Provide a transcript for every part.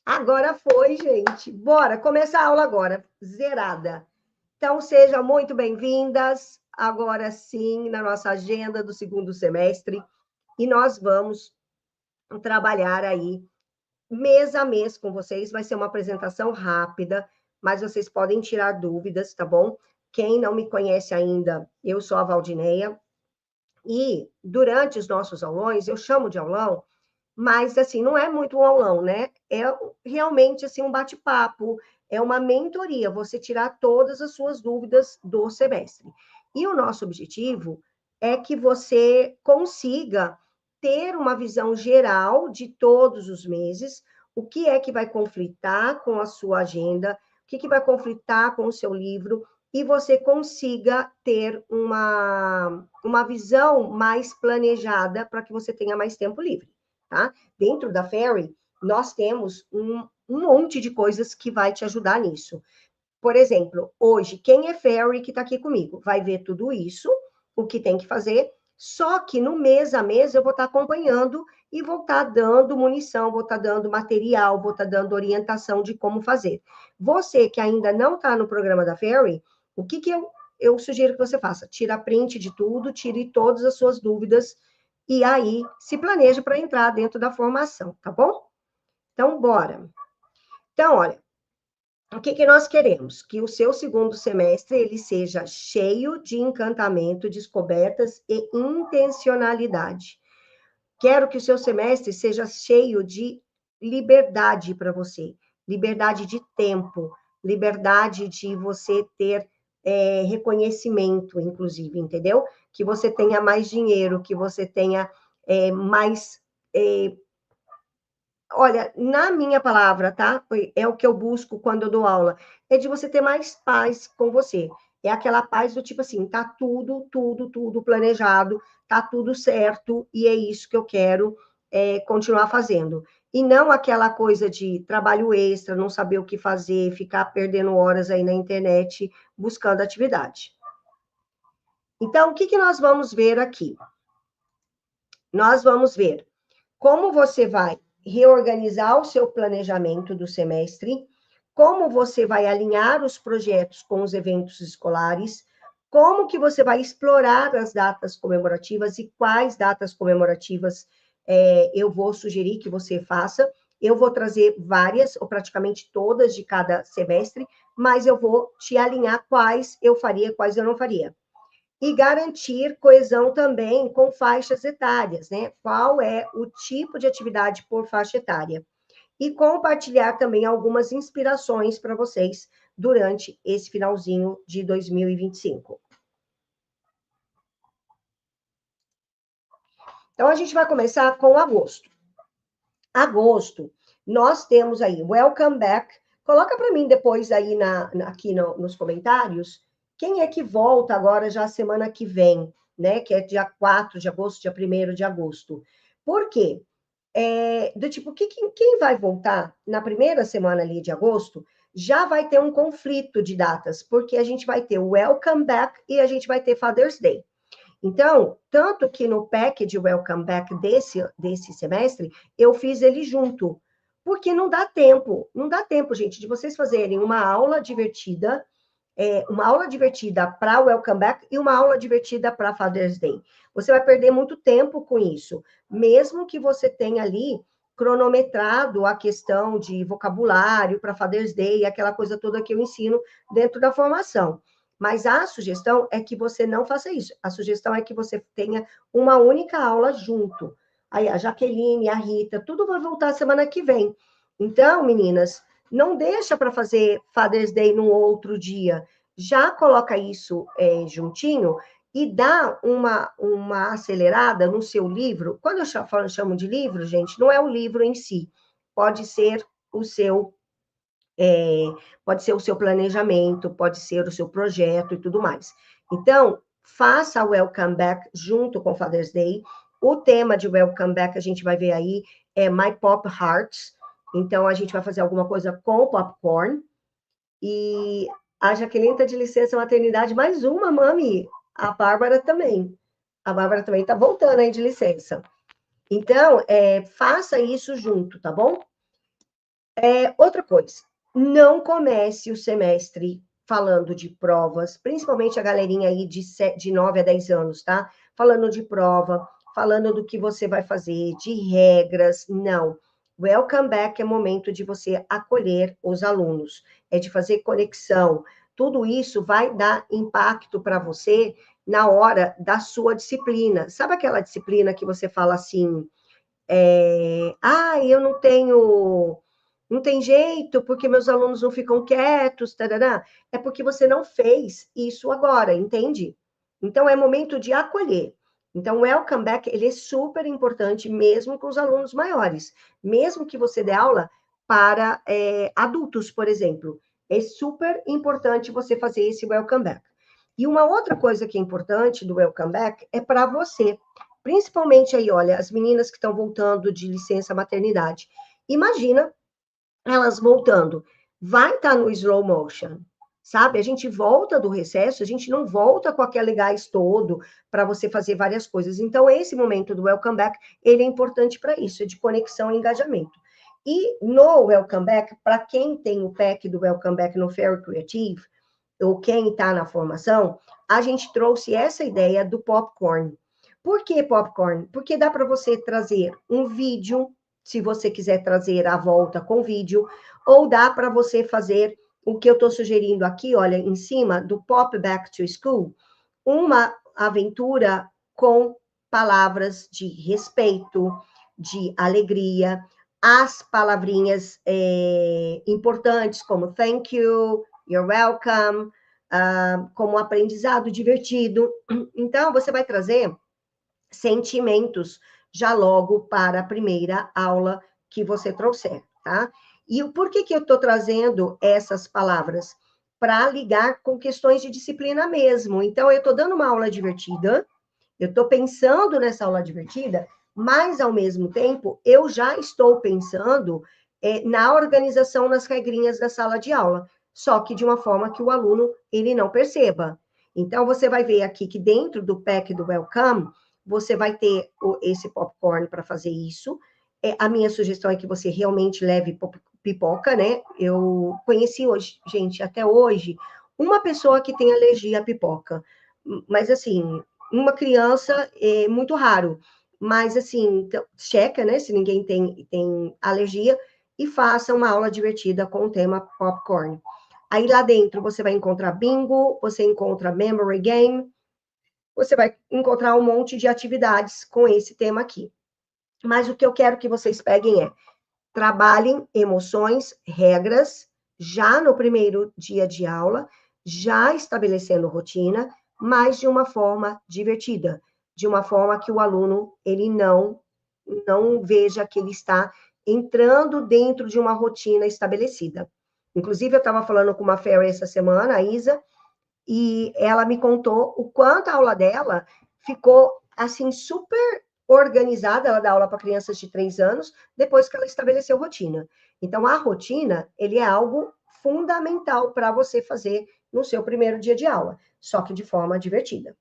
Agora foi, gente. Bora começar a aula agora, zerada. Então, sejam muito bem-vindas, agora sim, na nossa agenda do segundo semestre, e nós vamos trabalhar aí mês a mês com vocês. Vai ser uma apresentação rápida, mas vocês podem tirar dúvidas, tá bom? Quem não me conhece ainda, eu sou a Valdineia, e durante os nossos aulões, eu chamo de aulão, mas, assim, não é muito um aulão, né? É realmente, assim, um bate-papo, é uma mentoria, você tirar todas as suas dúvidas do semestre. E o nosso objetivo é que você consiga ter uma visão geral de todos os meses, o que é que vai conflitar com a sua agenda, o que vai conflitar com o seu livro, e você consiga ter uma visão mais planejada para que você tenha mais tempo livre, tá? Dentro da Fairy, nós temos um monte de coisas que vai te ajudar nisso. Por exemplo, hoje, quem é Fairy que está aqui comigo vai ver tudo isso, o que tem que fazer, só que no mês a mês eu vou estar acompanhando e vou estar dando munição, vou estar dando material, vou estar dando orientação de como fazer. Você que ainda não está no programa da Fairy, o que eu sugiro que você faça? Tira print de tudo, tire todas as suas dúvidas e aí se planeja para entrar dentro da formação, tá bom? Então, bora. Então, olha, o que nós queremos? Que o seu segundo semestre ele seja cheio de encantamento, descobertas e intencionalidade. Quero que o seu semestre seja cheio de liberdade para você, liberdade de tempo, liberdade de você ter reconhecimento, inclusive, entendeu? Que você tenha mais dinheiro, que você tenha mais olha, na minha palavra, tá? É o que eu busco quando eu dou aula. É de você ter mais paz com você. É aquela paz do tipo assim, tá tudo planejado, tá tudo certo, e é isso que eu quero continuar fazendo. E não aquela coisa de trabalho extra, não saber o que fazer, ficar perdendo horas aí na internet buscando atividade. Então, o que nós vamos ver aqui? Nós vamos ver como você vai reorganizar o seu planejamento do semestre, como você vai alinhar os projetos com os eventos escolares, como que você vai explorar as datas comemorativas e quais datas comemorativas eu vou sugerir que você faça. Eu vou trazer várias, ou praticamente todas de cada semestre, mas eu vou te alinhar quais eu faria, quais eu não faria e garantir coesão também com faixas etárias, né? Qual é o tipo de atividade por faixa etária? E compartilhar também algumas inspirações para vocês durante esse finalzinho de 2025. Então, a gente vai começar com agosto. Agosto, nós temos aí Welcome Back. Coloca para mim depois aí aqui nos comentários quem é que volta agora já semana que vem, né? Que é dia 4 de agosto, dia 1º de agosto. Por quê? Do tipo, quem vai voltar na primeira semana ali de agosto já vai ter um conflito de datas, porque a gente vai ter o Welcome Back e a gente vai ter Father's Day. Então, tanto que no pack de Welcome Back desse semestre, eu fiz ele junto. Porque não dá tempo, gente, de vocês fazerem uma aula divertida para Welcome Back e uma aula divertida para Father's Day. Você vai perder muito tempo com isso, mesmo que você tenha ali cronometrado a questão de vocabulário para Father's Day, aquela coisa toda que eu ensino dentro da formação. Mas a sugestão é que você não faça isso. A sugestão é que você tenha uma única aula junto. Aí a Jaqueline, a Rita, tudo vai voltar semana que vem. Então, meninas, não deixa para fazer Father's Day num outro dia. Já coloca isso juntinho e dá uma acelerada no seu livro. Quando eu chamo de livro, gente, não é o livro em si. Pode ser o seu pode ser o seu planejamento, pode ser o seu projeto e tudo mais. Então, faça o Welcome Back junto com Father's Day. O tema de Welcome Back a gente vai ver aí é My Pop Hearts. Então, a gente vai fazer alguma coisa com popcorn. E a Jaqueline está de licença maternidade, mais uma, mami. A Bárbara também. A Bárbara também está voltando aí de licença. Então, faça isso junto, tá bom? Outra coisa, não comece o semestre falando de provas, principalmente a galerinha aí de 9 a 10 anos, tá? Falando de prova, falando do que você vai fazer, de regras, não. Welcome back é momento de você acolher os alunos, é de fazer conexão. Tudo isso vai dar impacto para você na hora da sua disciplina. Sabe aquela disciplina que você fala assim, eu não tem jeito, porque meus alunos não ficam quietos, tarará. É porque você não fez isso agora, entende? Então, é momento de acolher. Então, o welcome back, ele é super importante, mesmo com os alunos maiores. Mesmo que você dê aula para adultos, por exemplo. É super importante você fazer esse welcome back. E uma outra coisa que é importante do welcome back é para você. Principalmente aí, olha, as meninas que estão voltando de licença maternidade. Imagina elas voltando. Vai estar no slow motion, sabe? A gente volta do recesso, a gente não volta com aquele gás todo para você fazer várias coisas. Então, esse momento do welcome back, ele é importante para isso, é de conexão e engajamento. E no welcome back, para quem tem o pack do welcome back no Fairy Creative, ou quem está na formação, a gente trouxe essa ideia do popcorn. Por que popcorn? Porque dá para você trazer um vídeo, se você quiser trazer a volta com vídeo, ou dá para você fazer o que eu estou sugerindo aqui, olha, em cima do Pop Back to School, uma aventura com palavras de respeito, de alegria, as palavrinhas importantes como thank you, you're welcome, como aprendizado divertido. Então, você vai trazer sentimentos já logo para a primeira aula que você trouxer, tá? E o porquê que eu estou trazendo essas palavras? Para ligar com questões de disciplina mesmo. Então, eu estou dando uma aula divertida, eu estou pensando nessa aula divertida, mas, ao mesmo tempo, eu já estou pensando na organização, nas regrinhas da sala de aula, só que de uma forma que o aluno ele não perceba. Então, você vai ver aqui que dentro do pack do Welcome, você vai ter esse popcorn para fazer isso. A minha sugestão é que você realmente leve pipoca, né? Eu conheci hoje, gente, até hoje, uma pessoa que tem alergia à pipoca. Mas, assim, uma criança é muito raro. Mas, assim, então, checa, né? Se ninguém tem alergia e faça uma aula divertida com o tema popcorn. Aí lá dentro você vai encontrar bingo, você encontra memory game, você vai encontrar um monte de atividades com esse tema aqui. Mas o que eu quero que vocês peguem é trabalhem emoções, regras, já no primeiro dia de aula, já estabelecendo rotina, mas de uma forma divertida, de uma forma que o aluno ele não veja que ele está entrando dentro de uma rotina estabelecida. Inclusive, eu estava falando com uma fairy essa semana, a Isa, e ela me contou o quanto a aula dela ficou, assim, super organizada. Ela dá aula para crianças de 3 anos, depois que ela estabeleceu rotina. Então, a rotina, ele é algo fundamental para você fazer no seu primeiro dia de aula, só que de forma divertida.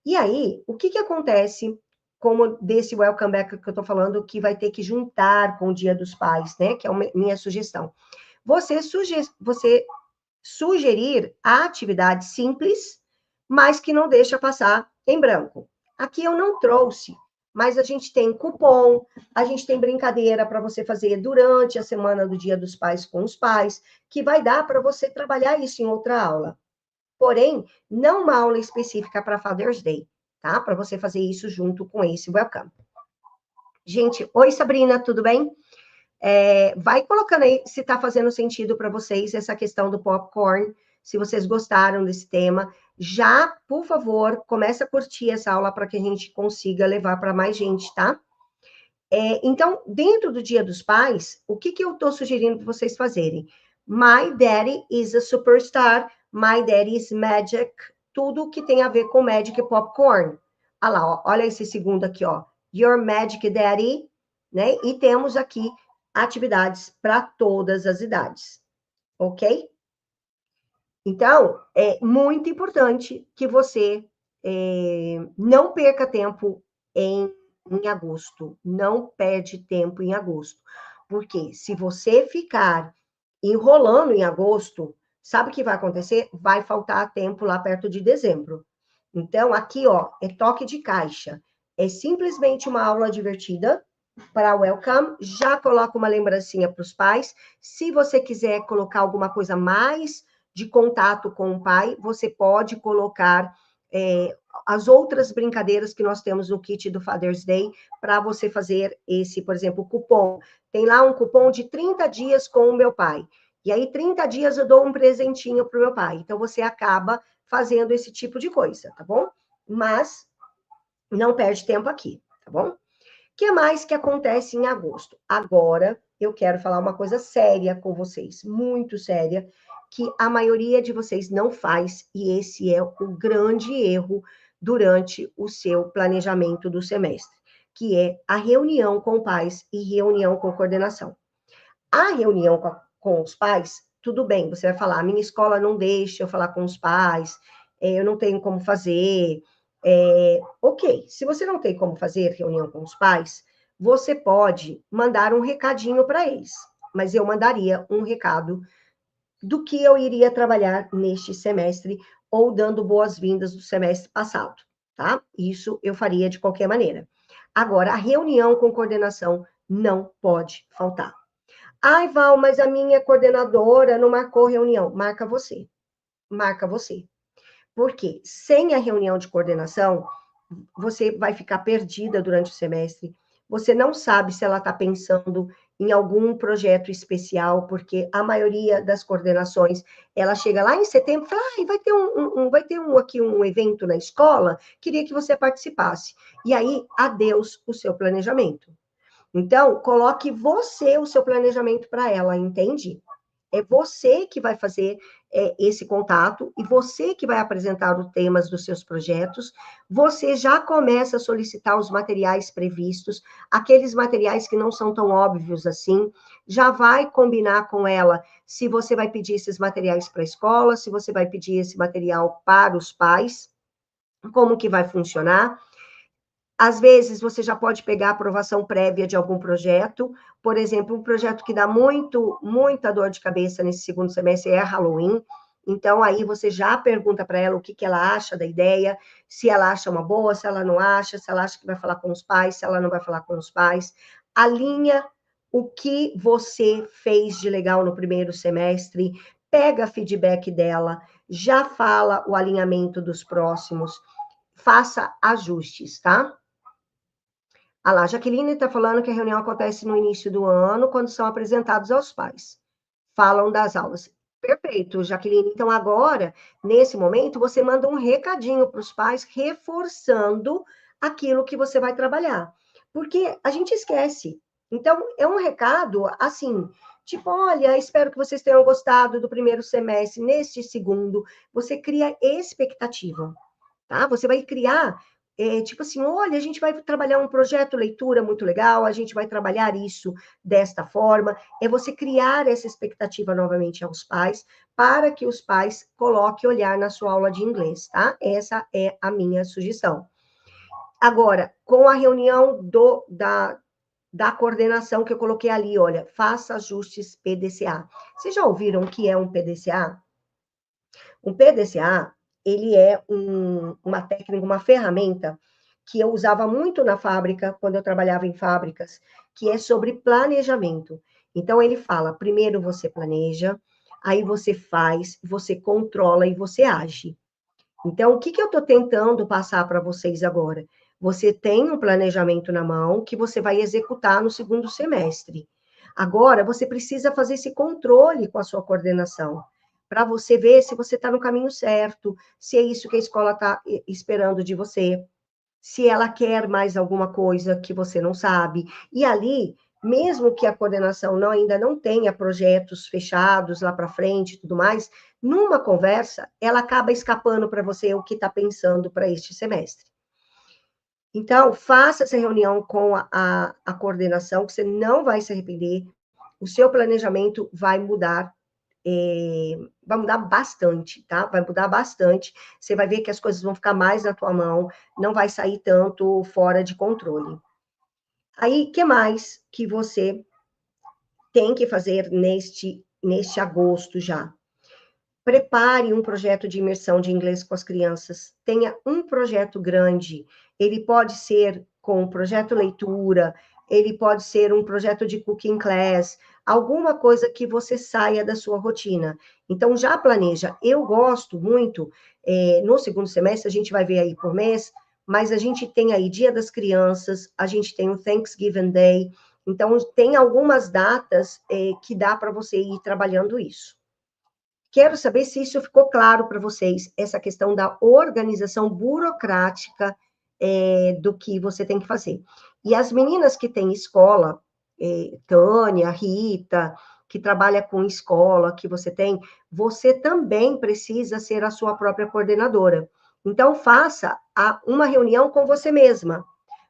E aí, o que acontece como desse welcome back que eu estou falando, que vai ter que juntar com o Dia dos Pais, né? Que é a minha sugestão. Você sugerir atividades simples, mas que não deixa passar em branco. Aqui eu não trouxe, mas a gente tem cupom, a gente tem brincadeira para você fazer durante a semana do Dia dos Pais com os pais, que vai dar para você trabalhar isso em outra aula. Porém, não uma aula específica para Father's Day, tá? Para você fazer isso junto com esse welcome. Gente, oi Sabrina, tudo bem? Vai colocando aí se está fazendo sentido para vocês essa questão do popcorn, se vocês gostaram desse tema. Já, por favor, comece a curtir essa aula para que a gente consiga levar para mais gente, tá? Então, dentro do Dia dos Pais, o que eu estou sugerindo para vocês fazerem? My Daddy is a Superstar, My Daddy is Magic, tudo que tem a ver com Magic e Popcorn. Olha lá, ó, olha esse segundo aqui, ó. Your Magic Daddy, né? E temos aqui atividades para todas as idades, ok? Então, é muito importante que você não perca tempo em agosto, não perde tempo em agosto, Porque se você ficar enrolando em agosto, sabe o que vai acontecer? Vai faltar tempo lá perto de dezembro. Então, aqui, ó, é toque de caixa. É simplesmente uma aula divertida para welcome. Já coloca uma lembrancinha para os pais. Se você quiser colocar alguma coisa mais de contato com o pai, você pode colocar as outras brincadeiras que nós temos no kit do Father's Day para você fazer esse, por exemplo, cupom. Tem lá um cupom de 30 dias com o meu pai. E aí, 30 dias eu dou um presentinho para o meu pai. Então, você acaba fazendo esse tipo de coisa, tá bom? Mas não perde tempo aqui, tá bom? O que mais que acontece em agosto? Agora, eu quero falar uma coisa séria com vocês, muito séria, que a maioria de vocês não faz, e esse é o grande erro durante o seu planejamento do semestre, que é a reunião com pais e reunião com coordenação. A reunião com os pais, tudo bem, você vai falar, a minha escola não deixa eu falar com os pais, eu não tenho como fazer. Ok, se você não tem como fazer reunião com os pais, você pode mandar um recadinho para eles, mas eu mandaria um recado do que eu iria trabalhar neste semestre, ou dando boas-vindas do semestre passado, tá? Isso eu faria de qualquer maneira. Agora, a reunião com coordenação não pode faltar. Ai, Val, mas a minha coordenadora não marcou reunião. Marca você. Marca você. Porque sem a reunião de coordenação, você vai ficar perdida durante o semestre. Você não sabe se ela está pensando em algum projeto especial, porque a maioria das coordenações, ela chega lá em setembro e fala, vai ter aqui um evento na escola, queria que você participasse. E aí, adeus o seu planejamento. Então, coloque você o seu planejamento para ela, entende? É você que vai fazer esse contato e você que vai apresentar os temas dos seus projetos. Você já começa a solicitar os materiais previstos, aqueles materiais que não são tão óbvios assim. Já vai combinar com ela se você vai pedir esses materiais para a escola, se você vai pedir esse material para os pais, como que vai funcionar. Às vezes, você já pode pegar a aprovação prévia de algum projeto. Por exemplo, um projeto que dá muita dor de cabeça nesse segundo semestre é Halloween. Então, aí você já pergunta para ela o que ela acha da ideia, se ela acha uma boa, se ela não acha, se ela acha que vai falar com os pais, se ela não vai falar com os pais. Alinha o que você fez de legal no primeiro semestre, pega feedback dela, já fala o alinhamento dos próximos, faça ajustes, tá? Ah lá, Jaqueline está falando que a reunião acontece no início do ano, quando são apresentados aos pais. Falam das aulas. Perfeito, Jaqueline. Então, agora, nesse momento, você manda um recadinho para os pais, reforçando aquilo que você vai trabalhar. Porque a gente esquece. Então, é um recado, assim, tipo, olha, espero que vocês tenham gostado do primeiro semestre. Neste segundo, você cria expectativa, tá? Você vai criar tipo assim, olha, a gente vai trabalhar um projeto leitura muito legal, a gente vai trabalhar isso desta forma. É você criar essa expectativa novamente aos pais, para que os pais coloquem olhar na sua aula de inglês, tá? Essa é a minha sugestão. Agora, com a reunião da coordenação que eu coloquei ali, olha, faça ajustes PDCA. Vocês já ouviram o que é um PDCA? Um PDCA, ele é uma técnica, uma ferramenta que eu usava muito na fábrica, quando eu trabalhava em fábricas, que é sobre planejamento. Então, ele fala, primeiro você planeja, aí você faz, você controla e você age. Então, o que eu estou tentando passar para vocês agora? Você tem um planejamento na mão que você vai executar no segundo semestre. Agora, você precisa fazer esse controle com a sua coordenação, para você ver se você está no caminho certo, se é isso que a escola está esperando de você, se ela quer mais alguma coisa que você não sabe. E ali, mesmo que a coordenação ainda não tenha projetos fechados lá para frente e tudo mais, numa conversa, ela acaba escapando para você o que está pensando para este semestre. Então, faça essa reunião com a coordenação, que você não vai se arrepender, o seu planejamento vai mudar bastante, tá? Vai mudar bastante. Você vai ver que as coisas vão ficar mais na tua mão, não vai sair tanto fora de controle. Aí, o que mais que você tem que fazer neste agosto já. Prepare um projeto de imersão de inglês com as crianças. Tenha um projeto grande. Ele pode ser com um projeto leitura, ele pode ser um projeto de cooking class, alguma coisa que você saia da sua rotina. Então, já planeja. Eu gosto muito, no segundo semestre, a gente vai ver aí por mês, mas a gente tem aí Dia das Crianças, a gente tem o Thanksgiving Day, então tem algumas datas que dá para você ir trabalhando isso. Quero saber se isso ficou claro para vocês, essa questão da organização burocrática do que você tem que fazer. E as meninas que têm escola, Tânia, Rita, que trabalha com escola, que você também precisa ser a sua própria coordenadora. Então, faça uma reunião com você mesma.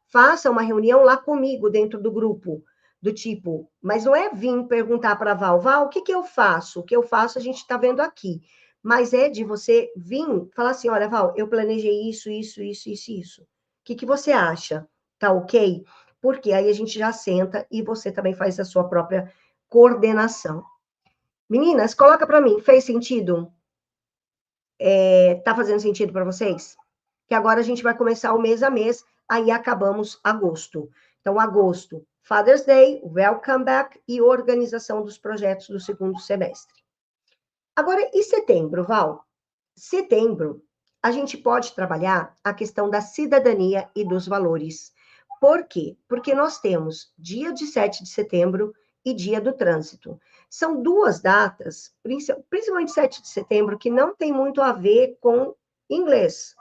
Faça uma reunião lá comigo, dentro do grupo do tipo, mas não é vir perguntar para a Val, o que eu faço? O que eu faço a gente está vendo aqui. Mas é de você vir falar assim, olha, Val, eu planejei isso. O que você acha? Tá ok? Porque aí a gente já senta e você também faz a sua própria coordenação. Meninas, coloca para mim, fez sentido? Tá fazendo sentido para vocês? Que agora a gente vai começar o mês a mês, aí acabamos agosto. Então, agosto, Father's Day, Welcome Back e organização dos projetos do segundo semestre. Agora, e setembro, Val? Setembro, a gente pode trabalhar a questão da cidadania e dos valores. Por quê? Porque nós temos dia de 7 de setembro e dia do trânsito. São duas datas, principalmente 7 de setembro, que não tem muito a ver com inglês.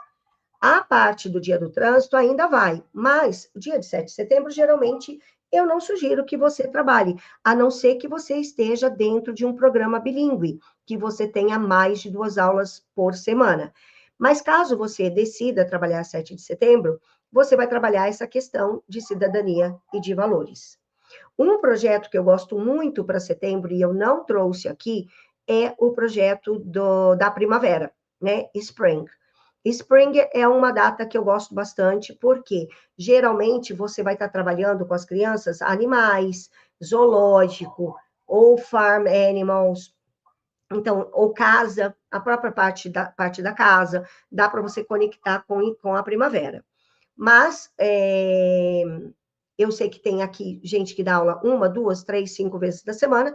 A parte do dia do trânsito ainda vai, mas o dia de 7 de setembro, geralmente, eu não sugiro que você trabalhe, a não ser que você esteja dentro de um programa bilíngue, que você tenha mais de 2 aulas por semana. Mas caso você decida trabalhar 7 de setembro, você vai trabalhar essa questão de cidadania e de valores. Um projeto que eu gosto muito para setembro, e eu não trouxe aqui, é o projeto da primavera, né? Spring. Spring é uma data que eu gosto bastante, porque geralmente você vai estar trabalhando com as crianças animais, zoológico, ou farm animals, então, ou casa, a própria parte da casa, dá para você conectar com a primavera. Mas eu sei que tem aqui gente que dá aula 1, 2, 3, 5 vezes da semana,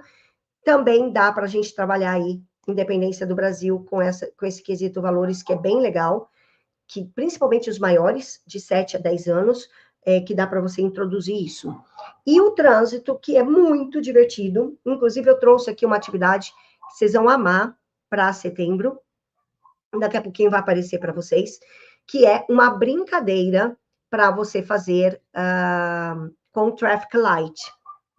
também dá para a gente trabalhar aí, independência do Brasil, com esse quesito valores, que é bem legal, que principalmente os maiores, de 7 a 10 anos, que dá para você introduzir isso. E o trânsito, que é muito divertido, inclusive eu trouxe aqui uma atividade que vocês vão amar para setembro, daqui a pouquinho vai aparecer para vocês, que é uma brincadeira para você fazer com traffic light,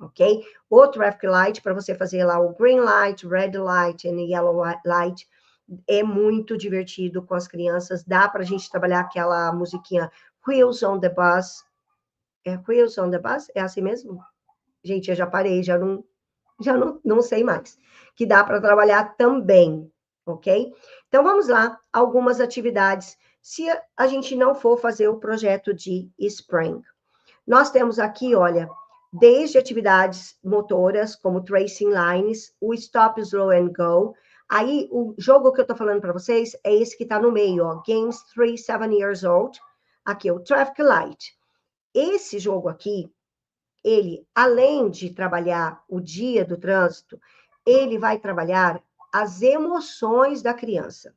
ok? O traffic light, para você fazer lá o green light, red light e yellow light, é muito divertido com as crianças, dá para a gente trabalhar aquela musiquinha Wheels on the Bus. É Wheels on the Bus? É assim mesmo? Gente, eu já parei, já não sei mais. Que dá para trabalhar também, ok? Então, vamos lá, algumas atividades, se a gente não for fazer o projeto de Spring. Nós temos aqui, olha, desde atividades motoras, como tracing lines, o stop, slow and go. Aí, o jogo que eu tô falando para vocês é esse que tá no meio, ó, Games 3, 7 years old. Aqui, o Traffic Light. Esse jogo aqui, ele, além de trabalhar o dia do trânsito, ele vai trabalhar as emoções da criança.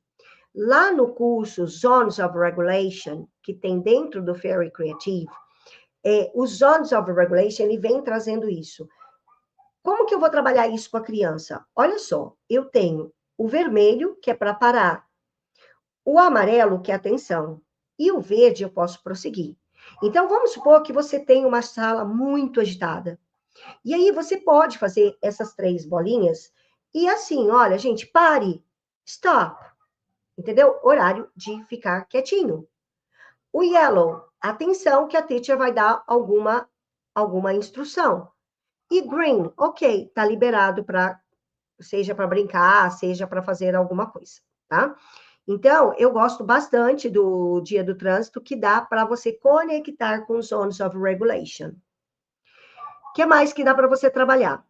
Lá no curso Zones of Regulation, que tem dentro do Fairy Creative, os Zones of Regulation, ele vem trazendo isso. Como que eu vou trabalhar isso com a criança? Olha só, eu tenho o vermelho, que é para parar, o amarelo, que é atenção, e o verde eu posso prosseguir. Então, vamos supor que você tem uma sala muito agitada. E aí você pode fazer essas 3 bolinhas e assim, olha, gente, pare, stop, entendeu? Horário de ficar quietinho. O yellow, atenção que a teacher vai dar alguma instrução. E green, ok, tá liberado para, seja para brincar, seja para fazer alguma coisa, tá? Então, eu gosto bastante do dia do trânsito, que dá para você conectar com os Zones of Regulation. O que mais que dá para você trabalhar?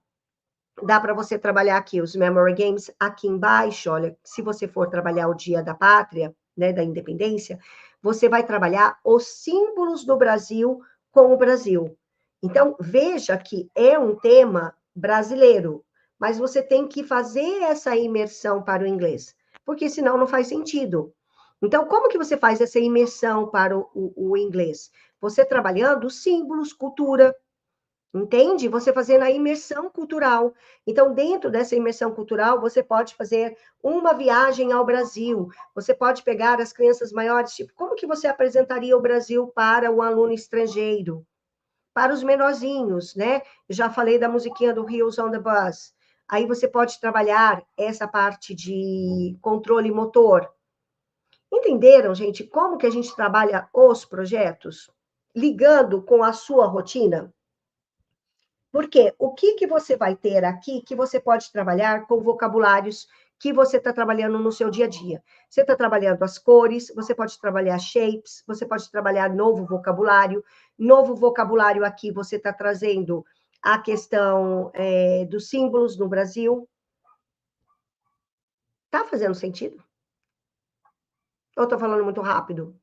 Dá para você trabalhar aqui os memory games aqui embaixo, olha, se você for trabalhar o Dia da Pátria, né, da Independência, você vai trabalhar os símbolos do Brasil com o Brasil. Então, veja que é um tema brasileiro, mas você tem que fazer essa imersão para o inglês, porque senão não faz sentido. Então, como que você faz essa imersão para o inglês? Você trabalhando símbolos, cultura, entende? Você fazendo a imersão cultural. Então, dentro dessa imersão cultural, você pode fazer uma viagem ao Brasil. Você pode pegar as crianças maiores, tipo, como que você apresentaria o Brasil para o aluno estrangeiro? Para os menorzinhos, né? Já falei da musiquinha do Heels on the Bus. Aí você pode trabalhar essa parte de controle motor. Entenderam, gente, como que a gente trabalha os projetos? Ligando com a sua rotina? Porque o que, que você vai ter aqui que você pode trabalhar com vocabulários que você está trabalhando no seu dia a dia? Você está trabalhando as cores, você pode trabalhar shapes, você pode trabalhar novo vocabulário. Novo vocabulário aqui você está trazendo a questão dos símbolos no Brasil. Está fazendo sentido? Ou estou falando muito rápido?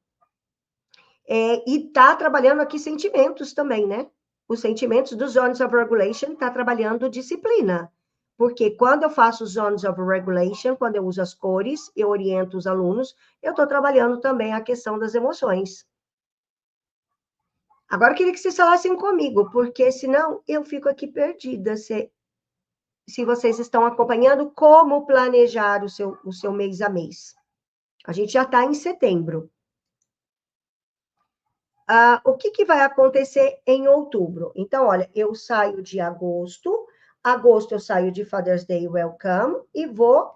E está trabalhando aqui sentimentos também, né? Os sentimentos dos Zones of Regulation está trabalhando disciplina. Porque quando eu faço os Zones of Regulation, quando eu uso as cores, eu oriento os alunos, eu estou trabalhando também a questão das emoções. Agora, eu queria que vocês falassem comigo, porque senão eu fico aqui perdida. Se vocês estão acompanhando, como planejar o seu mês a mês. A gente já está em setembro. O que, que vai acontecer em outubro? Então, olha, eu saio de agosto, eu saio de Father's Day Welcome e vou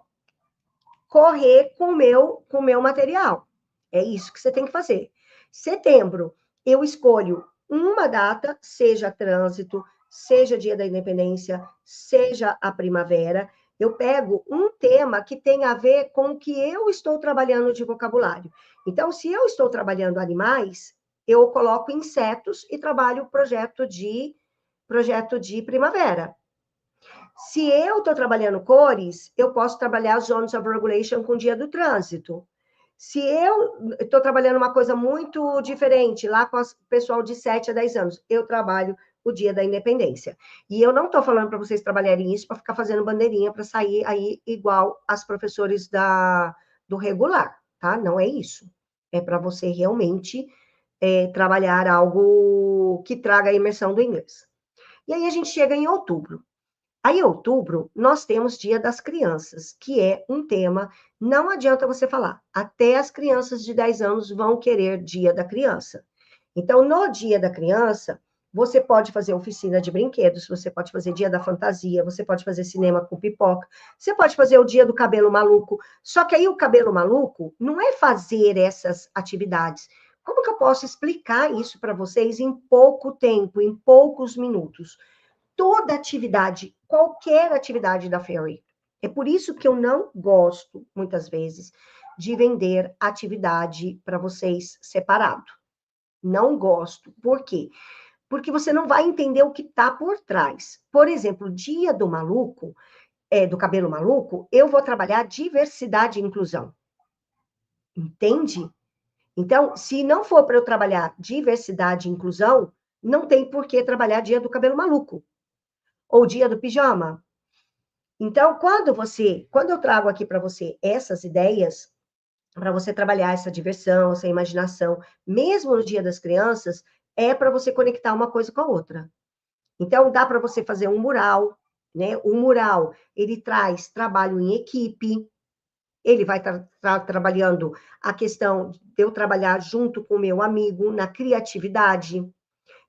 correr com o meu material. É isso que você tem que fazer. Setembro, eu escolho uma data, seja trânsito, seja Dia da Independência, seja a primavera, eu pego um tema que tem a ver com o que eu estou trabalhando de vocabulário. Então, se eu estou trabalhando animais, eu coloco insetos e trabalho o projeto de primavera. Se eu estou trabalhando cores, eu posso trabalhar Zones of Regulation com o dia do trânsito. Se eu estou trabalhando uma coisa muito diferente, lá com o pessoal de 7 a 10 anos, eu trabalho o dia da independência. E eu não estou falando para vocês trabalharem isso para ficar fazendo bandeirinha para sair aí igual as professores do regular, tá? Não é isso. É para você realmente trabalhar algo que traga a imersão do inglês. E aí a gente chega em outubro. Aí, em outubro, nós temos Dia das Crianças, que é um tema, não adianta você falar, até as crianças de 10 anos vão querer Dia da Criança. Então, no Dia da Criança, você pode fazer oficina de brinquedos, você pode fazer Dia da Fantasia, você pode fazer cinema com pipoca, você pode fazer o Dia do Cabelo Maluco. Só que aí o cabelo maluco não é fazer essas atividades. Como que eu posso explicar isso para vocês em pouco tempo, em poucos minutos? Toda atividade, qualquer atividade da Fairy. É por isso que eu não gosto, muitas vezes, de vender atividade para vocês separado. Não gosto. Por quê? Porque você não vai entender o que está por trás. Por exemplo, dia do maluco, do cabelo maluco, eu vou trabalhar diversidade e inclusão. Entende? Então, se não for para eu trabalhar diversidade e inclusão, não tem por que trabalhar dia do cabelo maluco ou dia do pijama. Então, quando eu trago aqui para você essas ideias, para você trabalhar essa diversão, essa imaginação, mesmo no Dia das Crianças, é para você conectar uma coisa com a outra. Então, dá para você fazer um mural, né? O mural, ele traz trabalho em equipe, ele vai estar trabalhando a questão de eu trabalhar junto com o meu amigo na criatividade.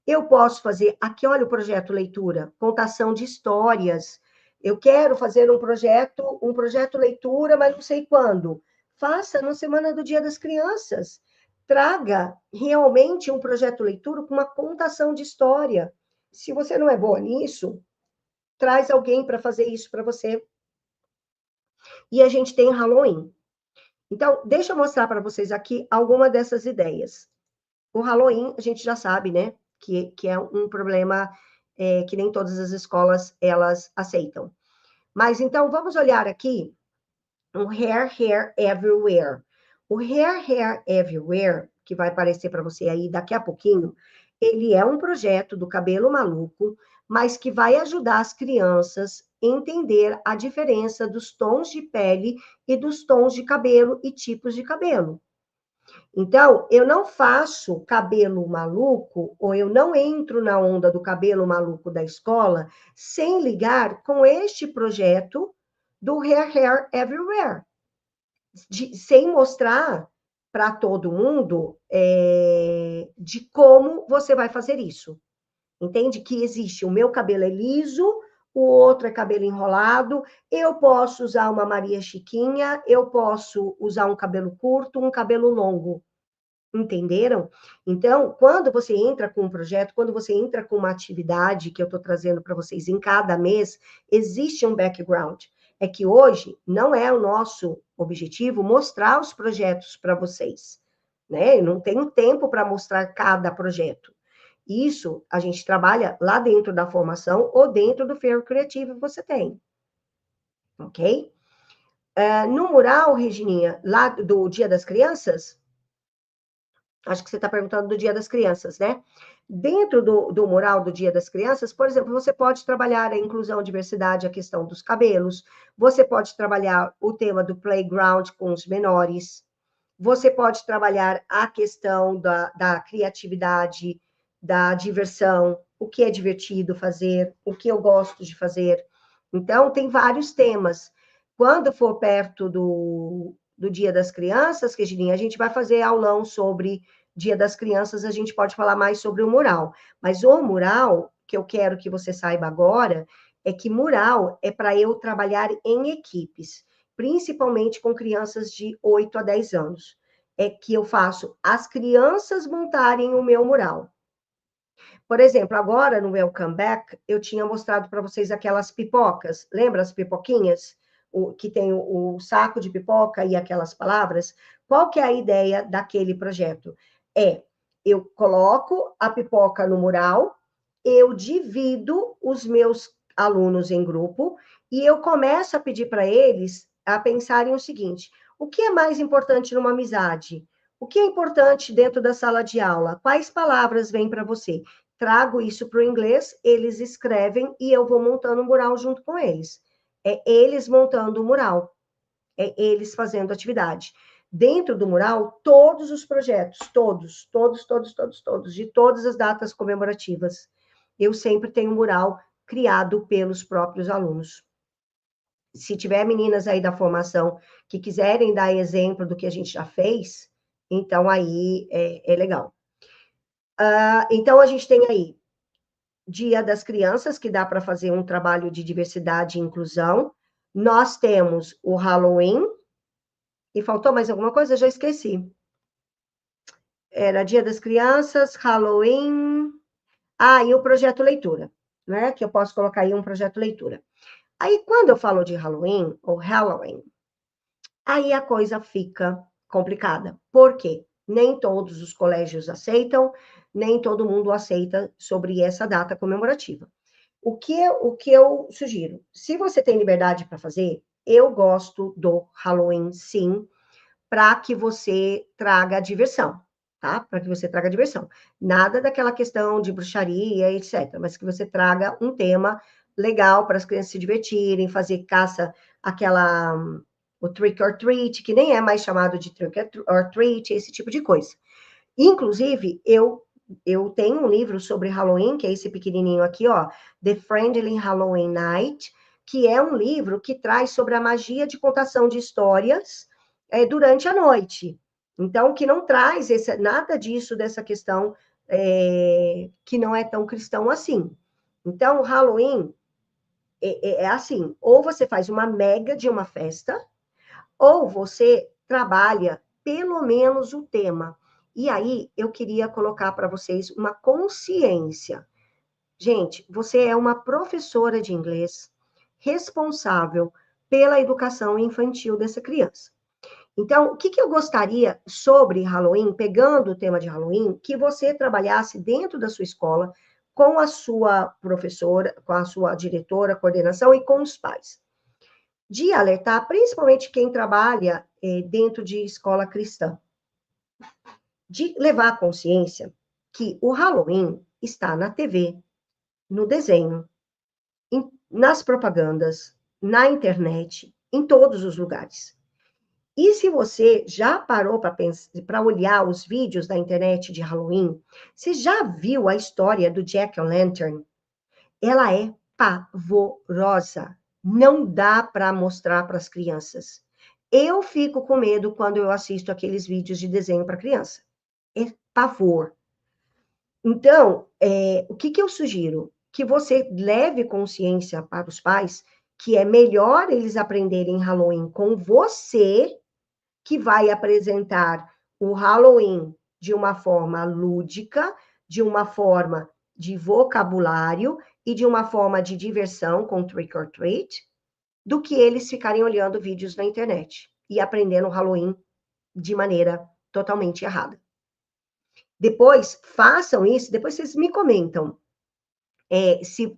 Eu posso fazer, aqui olha o projeto leitura, contação de histórias. Eu quero fazer um projeto leitura, mas não sei quando. Faça na semana do Dia das Crianças. Traga realmente um projeto leitura com uma contação de história. Se você não é boa nisso, traz alguém para fazer isso para você. E a gente tem Halloween. Então, deixa eu mostrar para vocês aqui alguma dessas ideias. O Halloween, a gente já sabe, né? Que é um problema que nem todas as escolas, elas aceitam. Mas, então, vamos olhar aqui o Hair Everywhere. O Hair Everywhere, que vai aparecer para você aí daqui a pouquinho, ele é um projeto do Cabelo Maluco, mas que vai ajudar as crianças a entender a diferença dos tons de pele e dos tons de cabelo e tipos de cabelo. Então, eu não faço cabelo maluco, ou eu não entro na onda do cabelo maluco da escola, sem ligar com este projeto do Hair Everywhere, sem mostrar para todo mundo de como você vai fazer isso. Entende? Que existe o meu cabelo é liso, o outro é cabelo enrolado, eu posso usar uma Maria Chiquinha, eu posso usar um cabelo curto, um cabelo longo. Entenderam? Então, quando você entra com um projeto, quando você entra com uma atividade que eu estou trazendo para vocês em cada mês, existe um background. É que hoje não é o nosso objetivo mostrar os projetos para vocês, né? Eu não tenho tempo para mostrar cada projeto. Isso a gente trabalha lá dentro da formação ou dentro do Feiro Criativo que você tem. Ok? No mural, Regininha, lá do Dia das Crianças, acho que você está perguntando do Dia das Crianças, né? Dentro do mural do Dia das Crianças, por exemplo, você pode trabalhar a inclusão, diversidade, a questão dos cabelos, você pode trabalhar o tema do playground com os menores, você pode trabalhar a questão da criatividade, da diversão, o que é divertido fazer, o que eu gosto de fazer. Então, tem vários temas. Quando for perto do Dia das Crianças, Regininha, a gente vai fazer aulão sobre Dia das Crianças, a gente pode falar mais sobre o mural. Mas o mural, que eu quero que você saiba agora, é que mural é para eu trabalhar em equipes, principalmente com crianças de 8 a 10 anos. É que eu faço as crianças montarem o meu mural. Por exemplo, agora no Welcome Back, eu tinha mostrado para vocês aquelas pipocas, lembra as pipoquinhas? Que tem o saco de pipoca e aquelas palavras. Qual que é a ideia daquele projeto? Eu coloco a pipoca no mural, eu divido os meus alunos em grupo e eu começo a pedir para eles a pensarem o seguinte: o que é mais importante numa amizade? O que é importante dentro da sala de aula? Quais palavras vêm para você? Trago isso para o inglês, eles escrevem e eu vou montando o mural junto com eles. É eles montando o mural, é eles fazendo atividade. Dentro do mural, todos os projetos, todos, de todas as datas comemorativas, eu sempre tenho um mural criado pelos próprios alunos. Se tiver meninas aí da formação que quiserem dar exemplo do que a gente já fez, então aí é legal. Então, a gente tem aí Dia das Crianças, que dá para fazer um trabalho de diversidade e inclusão. Nós temos o Halloween. E faltou mais alguma coisa? Eu já esqueci. Era Dia das Crianças, Halloween. E o projeto leitura, né? Que eu posso colocar aí um projeto leitura. Aí, quando eu falo de Halloween, ou Halloween, aí a coisa fica complicada. Por quê? Nem todos os colégios aceitam, nem todo mundo aceita sobre essa data comemorativa. O que eu sugiro? Se você tem liberdade para fazer, eu gosto do Halloween, sim, para que você traga diversão, tá? Para que você traga diversão. Nada daquela questão de bruxaria, etc., mas que você traga um tema legal para as crianças se divertirem, fazer caça, o trick or treat, que nem é mais chamado de trick or treat, esse tipo de coisa. Inclusive, eu tenho um livro sobre Halloween, que é esse pequenininho aqui, ó, The Friendly Halloween Night, que é um livro que traz sobre a magia de contação de histórias durante a noite. Então, que não traz nada disso, dessa questão que não é tão cristão assim. Então, Halloween é assim, ou você faz uma mega de uma festa, ou você trabalha pelo menos o tema. E aí, eu queria colocar para vocês uma consciência. Gente, você é uma professora de inglês responsável pela educação infantil dessa criança. Então, o que eu gostaria sobre Halloween, pegando o tema de Halloween, que você trabalhasse dentro da sua escola com a sua professora, com a sua diretora, coordenação e com os pais. De alertar, principalmente quem trabalha dentro de escola cristã, de levar a consciência que o Halloween está na TV, no desenho, nas propagandas, na internet, em todos os lugares. E se você já parou para olhar os vídeos da internet de Halloween, você já viu a história do Jack-o'-lantern? Ela é pavorosa. Não dá para mostrar para as crianças. Eu fico com medo quando eu assisto aqueles vídeos de desenho para criança. É pavor. Então, o que eu sugiro? Que você leve consciência para os pais que é melhor eles aprenderem Halloween com você, que vai apresentar o Halloween de uma forma lúdica, de uma forma de vocabulário e de uma forma de diversão com trick or treat, do que eles ficarem olhando vídeos na internet e aprendendo Halloween de maneira totalmente errada. Depois, façam isso, depois vocês me comentam se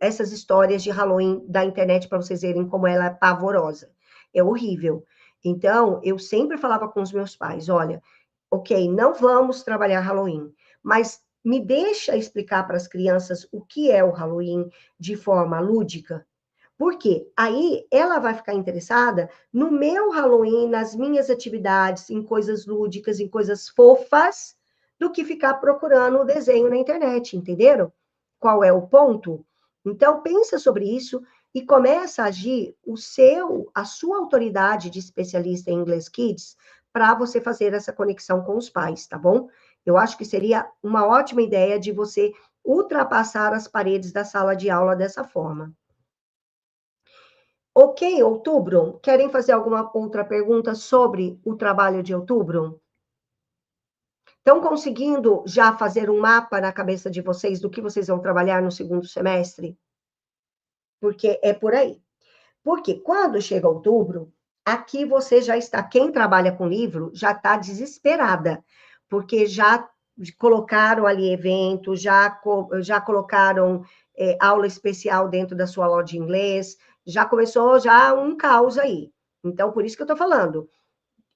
essas histórias de Halloween da internet, para vocês verem como ela é pavorosa. É horrível. Então, eu sempre falava com os meus pais, olha, ok, não vamos trabalhar Halloween, mas me deixa explicar para as crianças o que é o Halloween de forma lúdica, porque aí ela vai ficar interessada no meu Halloween, nas minhas atividades, em coisas lúdicas, em coisas fofas, do que ficar procurando o desenho na internet, entenderam? Qual é o ponto? Então, pensa sobre isso e começa a agir a sua autoridade de especialista em English Kids para você fazer essa conexão com os pais, tá bom? Eu acho que seria uma ótima ideia de você ultrapassar as paredes da sala de aula dessa forma. Ok, outubro? Querem fazer alguma outra pergunta sobre o trabalho de outubro? Estão conseguindo já fazer um mapa na cabeça de vocês do que vocês vão trabalhar no segundo semestre? Porque é por aí. Porque quando chega outubro, aqui você já está, quem trabalha com livro, já está desesperada, porque já colocaram ali evento, já colocaram aula especial dentro da sua aula de inglês, já começou já um caos aí. Então, por isso que eu estou falando,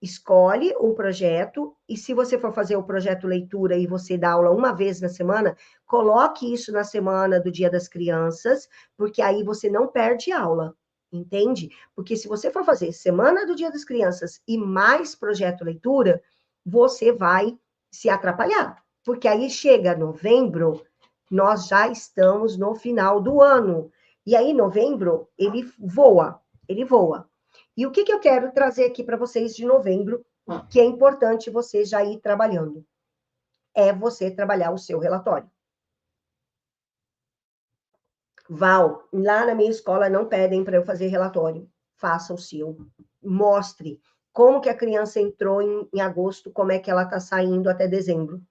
escolhe o projeto, e se você for fazer o projeto leitura e você dá aula uma vez na semana, coloque isso na semana do Dia das Crianças, porque aí você não perde aula, entende? Porque se você for fazer semana do Dia das Crianças e mais projeto leitura, você vai se atrapalhar, porque aí chega novembro, nós já estamos no final do ano, e aí novembro, ele voa, ele voa. E o que eu quero trazer aqui para vocês de novembro, que é importante você já ir trabalhando? É você trabalhar o seu relatório. Val, lá na minha escola não pedem para eu fazer relatório. Faça o seu. Mostre como que a criança entrou em agosto, como é que ela está saindo até dezembro.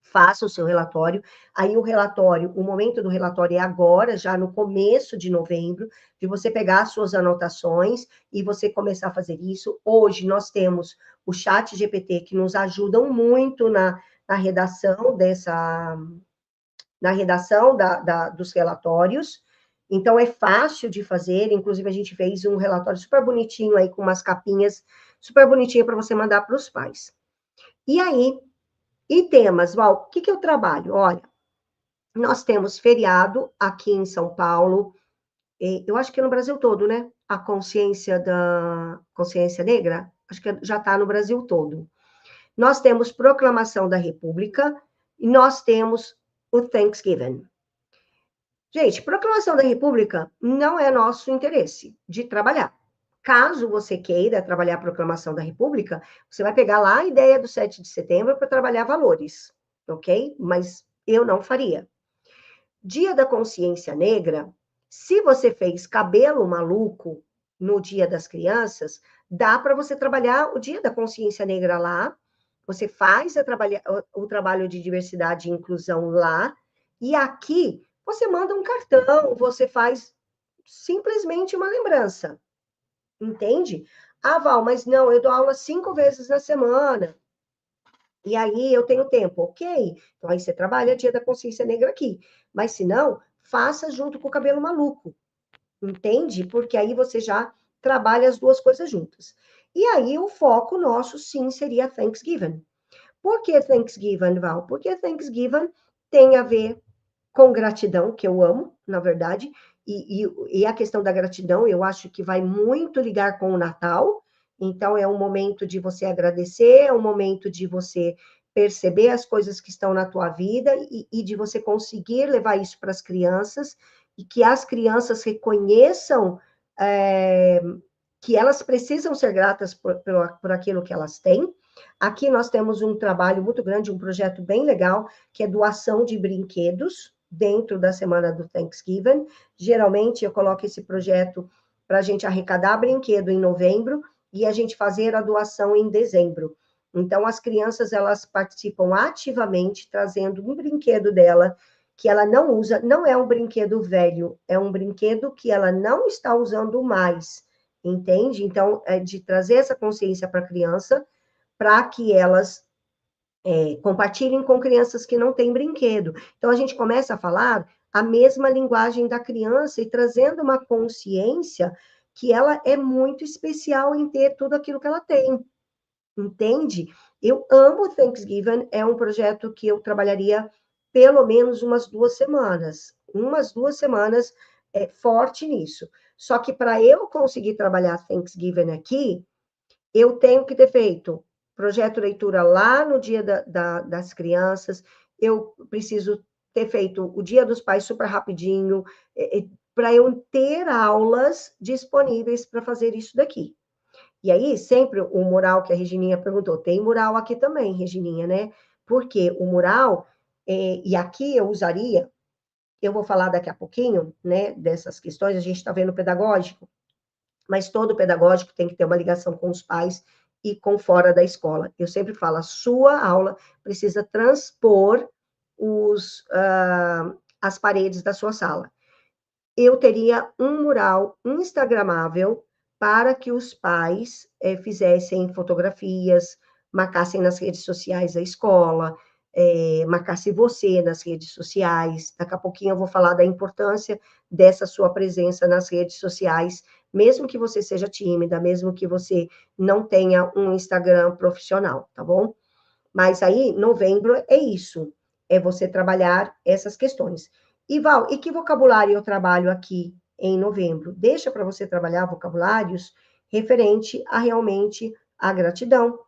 Faça o seu relatório. Aí o momento do relatório é agora, já no começo de novembro, de você pegar as suas anotações e você começar a fazer isso. Hoje nós temos o chat GPT que nos ajudam muito na redação dos relatórios. Então é fácil de fazer, inclusive a gente fez um relatório super bonitinho aí com umas capinhas super bonitinhas para você mandar para os pais. E aí, e temas, Val, o que eu trabalho? Olha, nós temos feriado aqui em São Paulo, eu acho que é no Brasil todo, né? A consciência negra, acho que já está no Brasil todo. Nós temos proclamação da República e nós temos o Thanksgiving. Gente, proclamação da República não é nosso interesse de trabalhar. Caso você queira trabalhar a proclamação da República, você vai pegar lá a ideia do 7 de setembro para trabalhar valores, ok? Mas eu não faria. Dia da Consciência Negra, se você fez cabelo maluco no Dia das Crianças, dá para você trabalhar o Dia da Consciência Negra lá, você faz o trabalho de diversidade e inclusão lá, e aqui você manda um cartão, você faz simplesmente uma lembrança, entende? Ah, Val, mas não, eu dou aula 5 vezes na semana. E aí eu tenho tempo, ok. Então aí você trabalha Dia da Consciência Negra aqui. Mas se não, faça junto com o Cabelo Maluco, entende? Porque aí você já trabalha as duas coisas juntas. E aí o foco nosso, sim, seria Thanksgiving. Por que Thanksgiving, Val? Porque Thanksgiving tem a ver com gratidão, que eu amo, na verdade, e a questão da gratidão, eu acho que vai muito ligar com o Natal, então é um momento de você agradecer, é um momento de você perceber as coisas que estão na tua vida e de você conseguir levar isso para as crianças, e que as crianças reconheçam que elas precisam ser gratas por aquilo que elas têm. Aqui nós temos um trabalho muito grande, um projeto bem legal, que é doação de brinquedos dentro da semana do Thanksgiving. Geralmente eu coloco esse projeto para a gente arrecadar brinquedo em novembro e a gente fazer a doação em dezembro. Então as crianças elas participam ativamente trazendo um brinquedo dela que ela não usa, não é um brinquedo velho, é um brinquedo que ela não está usando mais, entende? Então é de trazer essa consciência para a criança, para que elas compartilhem com crianças que não têm brinquedo. Então, a gente começa a falar a mesma linguagem da criança e trazendo uma consciência que ela é muito especial em ter tudo aquilo que ela tem, entende? Eu amo Thanksgiving, é um projeto que eu trabalharia pelo menos umas duas semanas forte nisso. Só que para eu conseguir trabalhar Thanksgiving aqui, eu tenho que ter feito projeto leitura lá no dia das crianças, eu preciso ter feito o dia dos pais super rapidinho, para eu ter aulas disponíveis para fazer isso daqui. E aí, sempre o mural que a Regininha perguntou, tem mural aqui também, Regininha, né? Porque o mural, e aqui eu usaria, eu vou falar daqui a pouquinho, né, dessas questões, a gente está vendo o pedagógico, mas todo pedagógico tem que ter uma ligação com os pais e com fora da escola. Eu sempre falo, a sua aula precisa transpor as paredes da sua sala. Eu teria um mural instagramável para que os pais fizessem fotografias, marcassem nas redes sociais a escola, marcasse você nas redes sociais. Daqui a pouquinho eu vou falar da importância dessa sua presença nas redes sociais, mesmo que você seja tímida, mesmo que você não tenha um Instagram profissional, tá bom? Mas aí, novembro é isso, é você trabalhar essas questões. E Val, e que vocabulário eu trabalho aqui em novembro? Deixa para você trabalhar vocabulários referente a realmente a gratidão,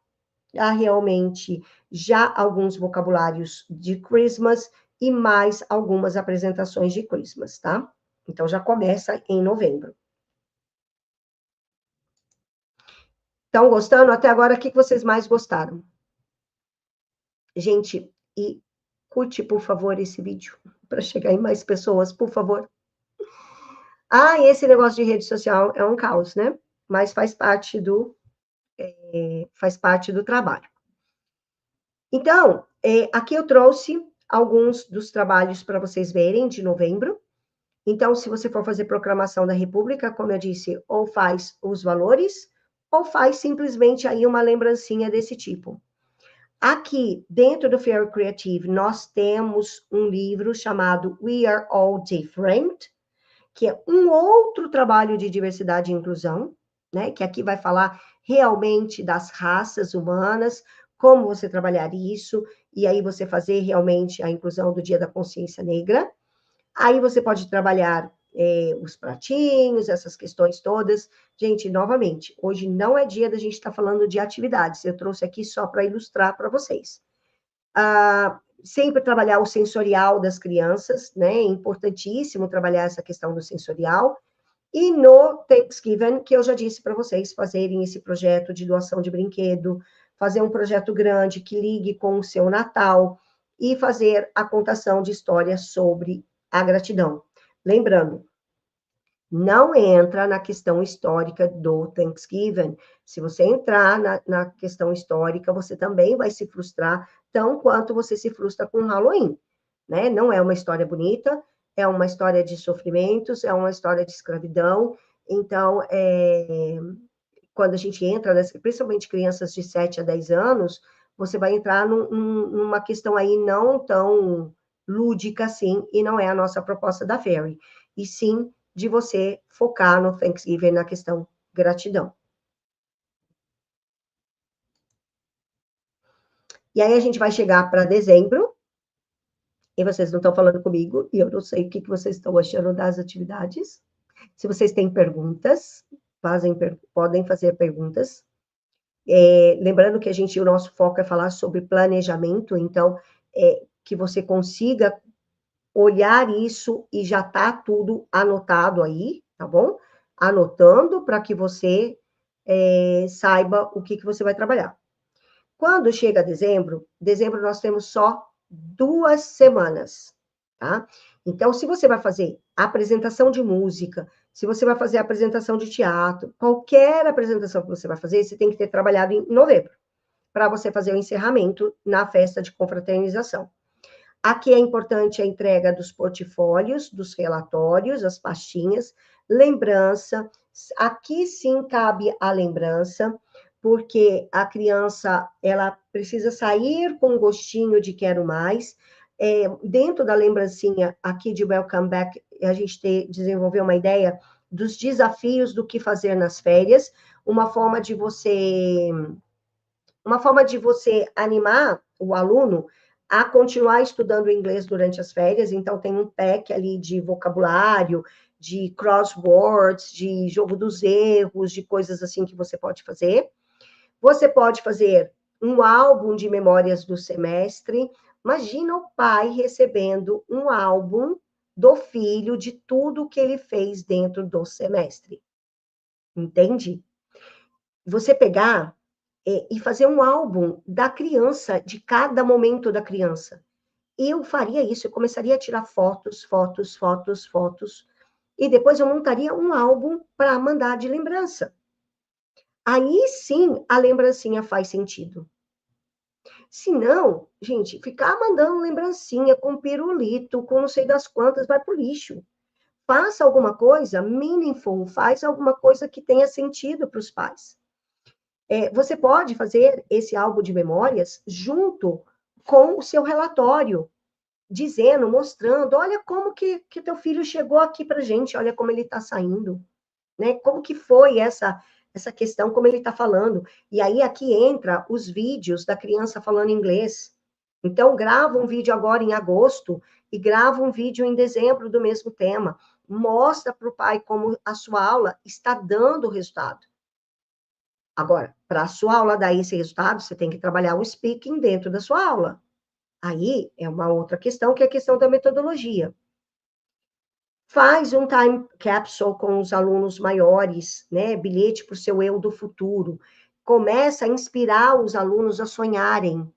a realmente já alguns vocabulários de Christmas e mais algumas apresentações de Christmas, tá? Então já começa em novembro. Estão gostando? Até agora, o que vocês mais gostaram? Gente, e curte, por favor, esse vídeo, para chegar em mais pessoas, por favor. Ah, e esse negócio de rede social é um caos, né? Mas faz parte do trabalho. Então, aqui eu trouxe alguns dos trabalhos para vocês verem de novembro. Então, se você for fazer proclamação da República, como eu disse, ou faz os valores, ou faz simplesmente aí uma lembrancinha desse tipo. Aqui, dentro do Fairy Creative, nós temos um livro chamado We Are All Different, que é um outro trabalho de diversidade e inclusão, né? Que aqui vai falar realmente das raças humanas, como você trabalhar isso, e aí você fazer realmente a inclusão do Dia da Consciência Negra. Aí você pode trabalhar os pratinhos, essas questões todas. Gente, novamente, hoje não é dia da gente estar falando de atividades, eu trouxe aqui só para ilustrar para vocês. Sempre trabalhar o sensorial das crianças, né? É importantíssimo trabalhar essa questão do sensorial. E no Thanksgiving, que eu já disse para vocês fazerem esse projeto de doação de brinquedo, fazer um projeto grande que ligue com o seu Natal e fazer a contação de histórias sobre a gratidão. Lembrando, não entra na questão histórica do Thanksgiving. Se você entrar na questão histórica, você também vai se frustrar, tão quanto você se frustra com o Halloween, né? Não é uma história bonita, é uma história de sofrimentos, é uma história de escravidão. Então, quando a gente entra, principalmente crianças de 7 a 10 anos, você vai entrar numa questão aí não tão lúdica assim, e não é a nossa proposta da Fairy, e sim de você focar no Thanksgiving, na questão gratidão. E aí a gente vai chegar para dezembro, e vocês não estão falando comigo, e eu não sei o que vocês estão achando das atividades. Se vocês têm perguntas, podem fazer perguntas. Lembrando que o nosso foco é falar sobre planejamento, então, que você consiga olhar isso e já está tudo anotado aí, tá bom? Anotando para que você saiba o que você vai trabalhar. Quando chega dezembro nós temos só 2 semanas, tá? Então, se você vai fazer apresentação de música, se você vai fazer apresentação de teatro, qualquer apresentação que você vai fazer, você tem que ter trabalhado em novembro, para você fazer o encerramento na festa de confraternização. Aqui é importante a entrega dos portfólios, dos relatórios, as pastinhas, lembrança. Aqui sim cabe a lembrança, porque a criança ela precisa sair com um gostinho de quero mais. Dentro da lembrancinha aqui de Welcome Back, a gente desenvolveu uma ideia dos desafios do que fazer nas férias, uma forma de você animar o aluno a continuar estudando inglês durante as férias. Então, tem um pack ali de vocabulário, de crosswords, de jogo dos erros, de coisas assim que você pode fazer. Você pode fazer um álbum de memórias do semestre. Imagina o pai recebendo um álbum do filho de tudo que ele fez dentro do semestre. Entende? Você pegar e fazer um álbum da criança, de cada momento da criança. Eu faria isso, eu começaria a tirar fotos, e depois eu montaria um álbum para mandar de lembrança. Aí sim a lembrancinha faz sentido. Se não, gente, ficar mandando lembrancinha com pirulito, com não sei das quantas, vai pro lixo. Faça alguma coisa meaningful, faz alguma coisa que tenha sentido para os pais. Você pode fazer esse álbum de memórias junto com o seu relatório, dizendo, mostrando, olha como que teu filho chegou aqui para gente, olha como ele está saindo, né? Como que foi essa questão, como ele está falando. E aí aqui entra os vídeos da criança falando inglês. Então, grava um vídeo agora em agosto e grava um vídeo em dezembro do mesmo tema. Mostra para o pai como a sua aula está dando resultado. Agora, para a sua aula dar esse resultado, você tem que trabalhar o speaking dentro da sua aula. Aí é uma outra questão, que é a questão da metodologia. Faz um time capsule com os alunos maiores, né? Bilhete para o seu eu do futuro. Começa a inspirar os alunos a sonharem.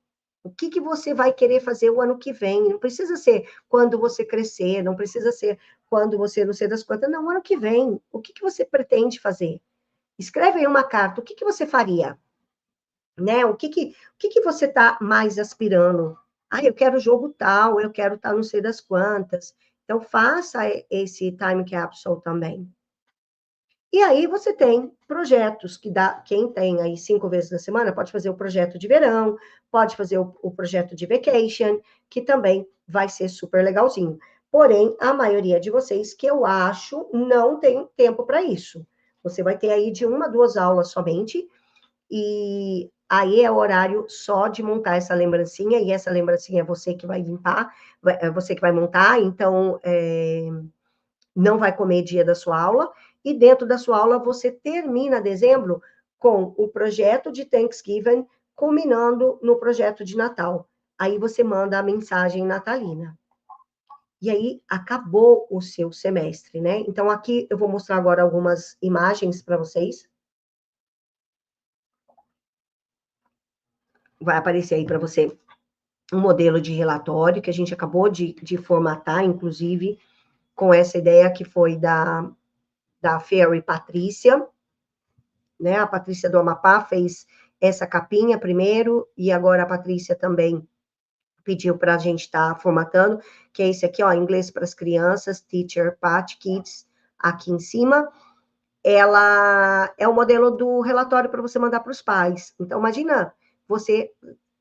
O que você vai querer fazer o ano que vem? Não precisa ser quando você crescer, não precisa ser quando você não sei das quantas, não, o ano que vem. O que você pretende fazer? Escreve aí uma carta, o que você faria? Né? O que você está mais aspirando? Ah, eu quero jogo tal, eu quero estar não sei das quantas. Então, faça esse time capsule também. E aí você tem projetos que dá, quem tem aí 5 vezes na semana, pode fazer o projeto de verão, pode fazer o projeto de vacation, que também vai ser super legalzinho. Porém, a maioria de vocês, que eu acho, não tem tempo para isso. Você vai ter aí de 1 a 2 aulas somente, e aí é o horário só de montar essa lembrancinha, e essa lembrancinha é você que vai limpar, é você que vai montar, então não vai comer dia da sua aula, e dentro da sua aula você termina dezembro com o projeto de Thanksgiving, culminando no projeto de Natal. Aí você manda a mensagem natalina. E aí acabou o seu semestre, né? Então aqui eu vou mostrar agora algumas imagens para vocês. Vai aparecer aí para você um modelo de relatório que a gente acabou de formatar, inclusive, com essa ideia que foi da Fairy Patrícia, né? A Patrícia do Amapá fez essa capinha primeiro, e agora a Patrícia também pediu para a gente estar formatando, que é esse aqui, ó, Inglês para as Crianças, Teacher Pat Kids, aqui em cima. Ela é o modelo do relatório para você mandar para os pais. Então, imagina você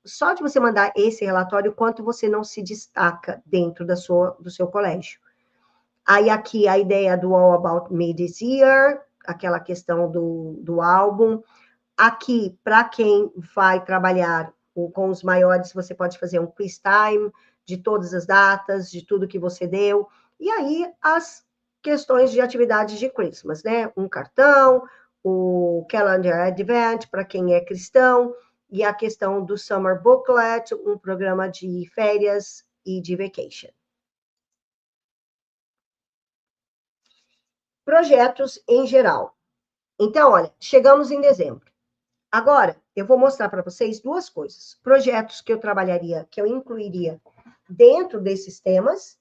só de você mandar esse relatório, quanto você não se destaca dentro do seu colégio. Aí aqui a ideia do All About Me This Year, aquela questão do álbum. Aqui, para quem vai trabalhar com os maiores, você pode fazer um quiz time de todas as datas, de tudo que você deu. E aí, as questões de atividades de Christmas, né? Um cartão, o Calendar Advent, para quem é cristão, e a questão do Summer Booklet, um programa de férias e de vacation. Projetos em geral. Então, olha, chegamos em dezembro. Agora, eu vou mostrar para vocês duas coisas. Projetos que eu trabalharia, que eu incluiria dentro desses temas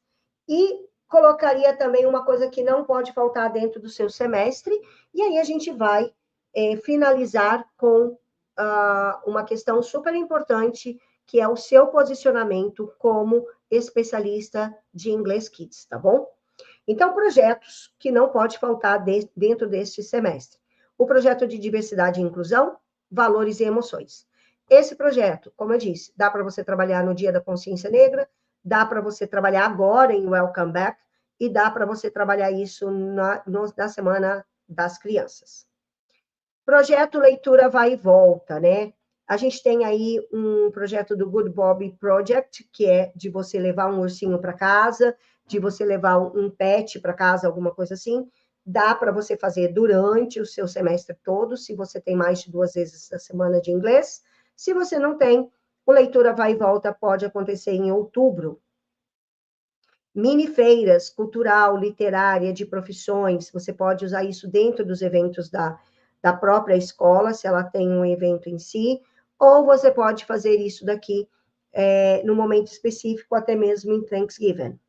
e colocaria também uma coisa que não pode faltar dentro do seu semestre, e aí a gente vai finalizar com uma questão super importante, que é o seu posicionamento como especialista de inglês Kids, tá bom? Então, projetos que não pode faltar dentro deste semestre. O projeto de diversidade e inclusão, valores e emoções. Esse projeto, como eu disse, dá para você trabalhar no Dia da Consciência Negra, dá para você trabalhar agora em Welcome Back, e dá para você trabalhar isso na Semana das Crianças. Projeto Leitura Vai e Volta, né? A gente tem aí um projeto do Good Bob Project, que é de você levar um ursinho para casa, de você levar um pet para casa, alguma coisa assim. Dá para você fazer durante o seu semestre todo, se você tem mais de 2 vezes a semana de inglês. Se você não tem, o Leitura Vai e Volta pode acontecer em outubro. Mini feiras cultural, literária, de profissões, você pode usar isso dentro dos eventos da própria escola, se ela tem um evento em si, ou você pode fazer isso daqui no momento específico, até mesmo em Thanksgiving.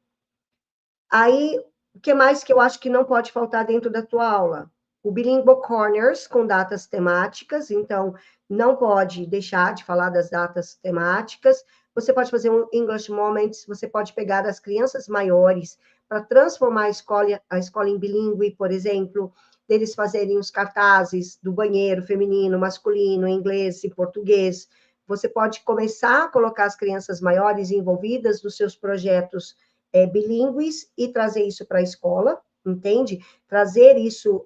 Aí, o que mais que eu acho que não pode faltar dentro da tua aula? O Bilingual Corners, com datas temáticas, então, não pode deixar de falar das datas temáticas. Você pode fazer um English Moments, você pode pegar as crianças maiores para transformar a escola em bilíngue, por exemplo, deles fazerem os cartazes do banheiro feminino, masculino, inglês e português. Você pode começar a colocar as crianças maiores envolvidas nos seus projetos bilíngues e trazer isso para a escola, entende? Trazer isso,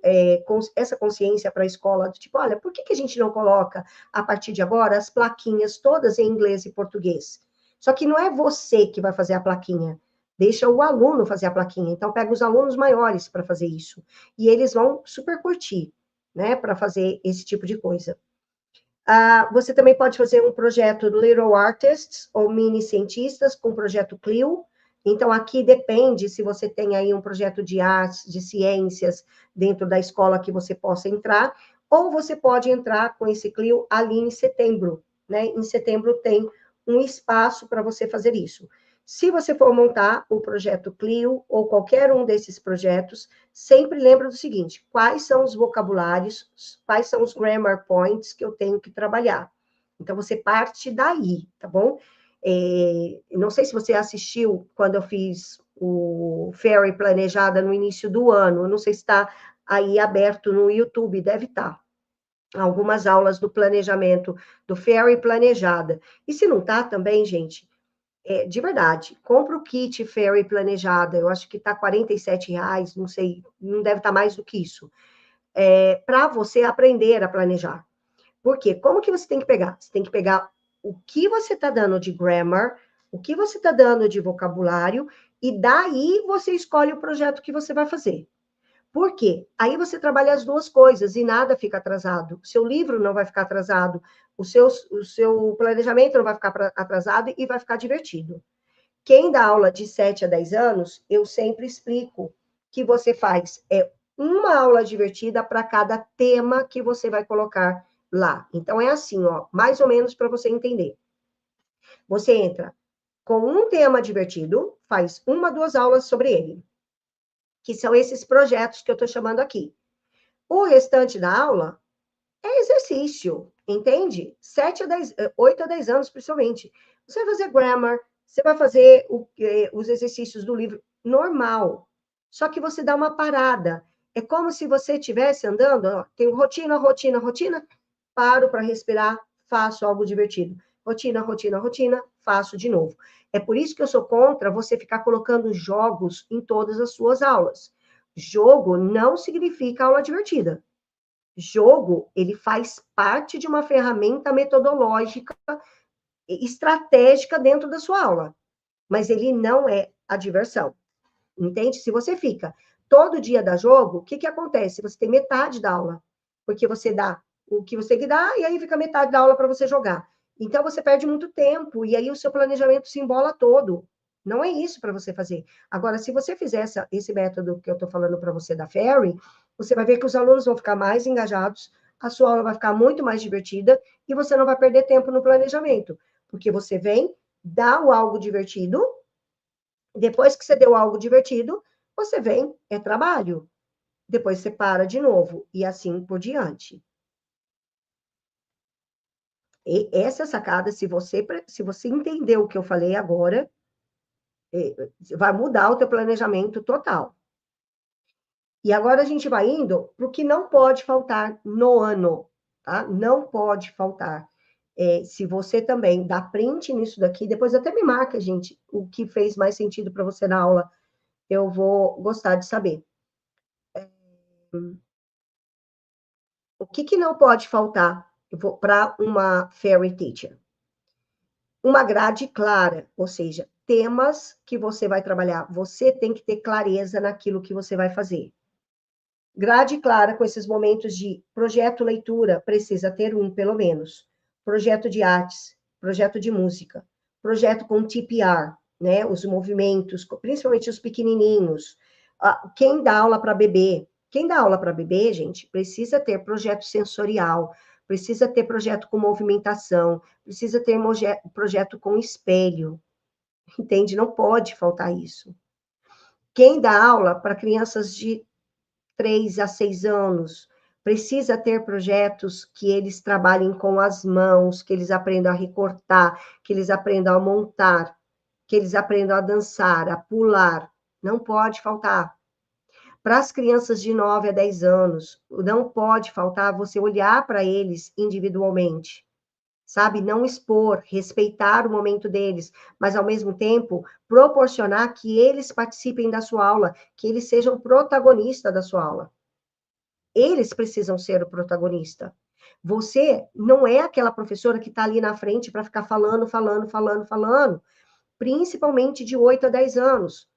essa consciência para a escola, tipo, olha, por que a gente não coloca, a partir de agora, as plaquinhas todas em inglês e português? Só que não é você que vai fazer a plaquinha, deixa o aluno fazer a plaquinha. Então, pega os alunos maiores para fazer isso. E eles vão super curtir, né, para fazer esse tipo de coisa. Você também pode fazer um projeto Little Artists ou Mini Cientistas com o projeto Clio. Então, aqui depende se você tem aí um projeto de artes, de ciências, dentro da escola que você possa entrar, ou você pode entrar com esse Clio ali em setembro, né? Em setembro tem um espaço para você fazer isso. Se você for montar o projeto Clio ou qualquer um desses projetos, sempre lembra do seguinte: quais são os vocabulários, quais são os grammar points que eu tenho que trabalhar. Então, você parte daí, tá bom? Não sei se você assistiu quando eu fiz o Fairy Planejada no início do ano, não sei se está aí aberto no YouTube, deve estar. Algumas aulas do planejamento, do Fairy Planejada. E se não está também, gente, de verdade, compra o kit Fairy Planejada, eu acho que está R$47, não sei, não deve estar mais do que isso, para você aprender a planejar. Por quê? Como que você tem que pegar? Você tem que pegar o que você está dando de grammar, o que você está dando de vocabulário, e daí você escolhe o projeto que você vai fazer. Por quê? Aí você trabalha as duas coisas e nada fica atrasado. O seu livro não vai ficar atrasado, o seu planejamento não vai ficar atrasado e vai ficar divertido. Quem dá aula de 7 a 10 anos, eu sempre explico que você faz uma aula divertida para cada tema que você vai colocar lá. Então, é assim, ó, mais ou menos para você entender. Você entra com um tema divertido, faz 1, 2 aulas sobre ele, que são esses projetos que eu estou chamando aqui. O restante da aula é exercício, entende? 8 a 10 anos, principalmente. Você vai fazer grammar, você vai fazer os exercícios do livro normal, só que você dá uma parada. É como se você estivesse andando, ó, tem rotina, rotina, rotina, paro para respirar, faço algo divertido. rotina, rotina, rotina, faço de novo. É por isso que eu sou contra você ficar colocando jogos em todas as suas aulas. Jogo não significa aula divertida. Jogo, ele faz parte de uma ferramenta metodológica estratégica dentro da sua aula, mas ele não é a diversão, entende? Se você fica todo dia da jogo, o que que acontece? Você tem metade da aula, porque você dá o que você tem que dar e aí fica metade da aula para você jogar. Então você perde muito tempo e aí o seu planejamento se embola todo. Não é isso para você fazer. Agora, se você fizer esse método que eu estou falando para você da Fairy, você vai ver que os alunos vão ficar mais engajados, a sua aula vai ficar muito mais divertida e você não vai perder tempo no planejamento, porque você vem, dá o algo divertido, depois que você deu algo divertido, você vem, é trabalho. Depois você para de novo, e assim por diante. E essa sacada, se você entender o que eu falei agora, vai mudar o teu planejamento total. E agora a gente vai indo para o que não pode faltar no ano, tá? Não pode faltar. Se você também dá print nisso daqui, depois até me marca, gente, o que fez mais sentido para você na aula, eu vou gostar de saber. O que não pode faltar para uma Fairy Teacher? Uma grade clara, ou seja, temas que você vai trabalhar. Você tem que ter clareza naquilo que você vai fazer. Grade clara com esses momentos de projeto leitura, precisa ter um, pelo menos. Projeto de artes, projeto de música, projeto com TPR, né? Os movimentos, principalmente os pequenininhos. Quem dá aula para bebê? Quem dá aula para bebê, gente, precisa ter projeto sensorial, precisa ter projeto com movimentação, precisa ter projeto com espelho, entende? Não pode faltar isso. Quem dá aula para crianças de 3 a 6 anos, precisa ter projetos que eles trabalhem com as mãos, que eles aprendam a recortar, que eles aprendam a montar, que eles aprendam a dançar, a pular. Não pode faltar. Para as crianças de 9 a 10 anos, não pode faltar você olhar para eles individualmente, sabe? Não expor, respeitar o momento deles, mas ao mesmo tempo proporcionar que eles participem da sua aula, que eles sejam protagonistas da sua aula. Eles precisam ser o protagonista. Você não é aquela professora que está ali na frente para ficar falando, principalmente de 8 a 10 anos.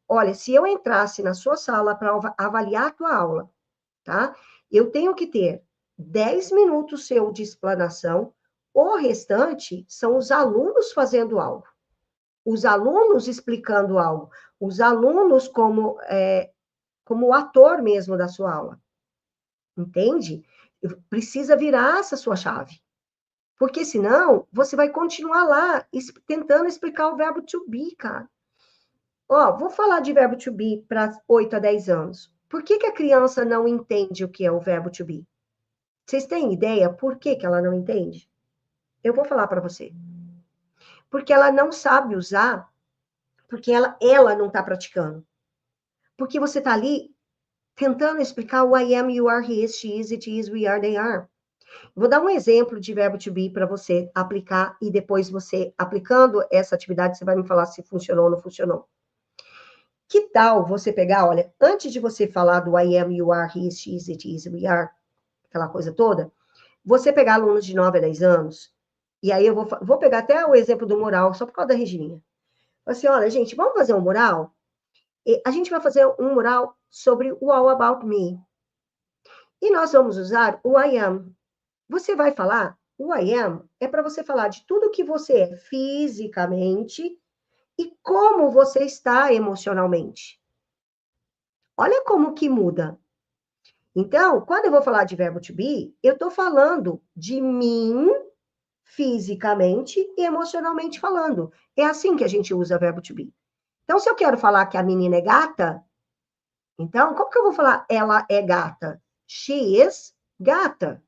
Olha, se eu entrasse na sua sala para avaliar a tua aula, tá? Eu tenho que ter 10 minutos seu de explanação, o restante são os alunos fazendo algo, os alunos explicando algo, os alunos como o ator mesmo da sua aula. Entende? Precisa virar essa sua chave. Porque senão, você vai continuar lá tentando explicar o verbo to be, cara. Ó, vou falar de verbo to be para 8 a 10 anos. Por que a criança não entende o que é o verbo to be? Vocês têm ideia por que ela não entende? Eu vou falar para você. Porque ela não sabe usar, porque ela não está praticando. Porque você está ali tentando explicar o I am, you are, he is, she is, it is, we are, they are. Vou dar um exemplo de verbo to be para você aplicar e depois você, aplicando essa atividade, você vai me falar se funcionou ou não funcionou. Que tal você pegar, olha, antes de você falar do I am, you are, he is, she is, it is, we are, aquela coisa toda, você pegar alunos de 9 a 10 anos, e aí eu vou pegar até o exemplo do mural, só por causa da Regininha. Assim, olha, gente, vamos fazer um mural? E a gente vai fazer um mural sobre o All About Me. E nós vamos usar o I am. Você vai falar, o I am é para você falar de tudo que você é fisicamente e como você está emocionalmente. Olha como que muda. Então, quando eu vou falar de verbo to be, eu estou falando de mim fisicamente e emocionalmente falando. É assim que a gente usa verbo to be. Então, se eu quero falar que a menina é gata, então, como que eu vou falar ela é gata? She is gata.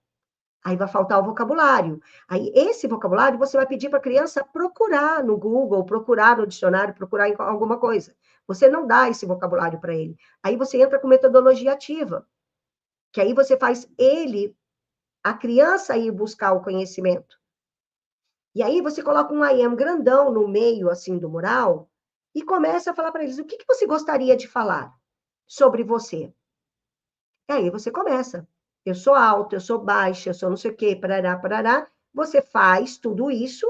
Aí vai faltar o vocabulário. Aí, esse vocabulário, você vai pedir para a criança procurar no Google, procurar no dicionário, procurar em alguma coisa. Você não dá esse vocabulário para ele. Aí você entra com metodologia ativa, que aí você faz a criança ir buscar o conhecimento. E aí você coloca um I am grandão no meio, assim, do mural, e começa a falar para eles, o que você gostaria de falar sobre você? E aí você começa. Eu sou alta, eu sou baixa, eu sou não sei o quê, parará, parará. Você faz tudo isso,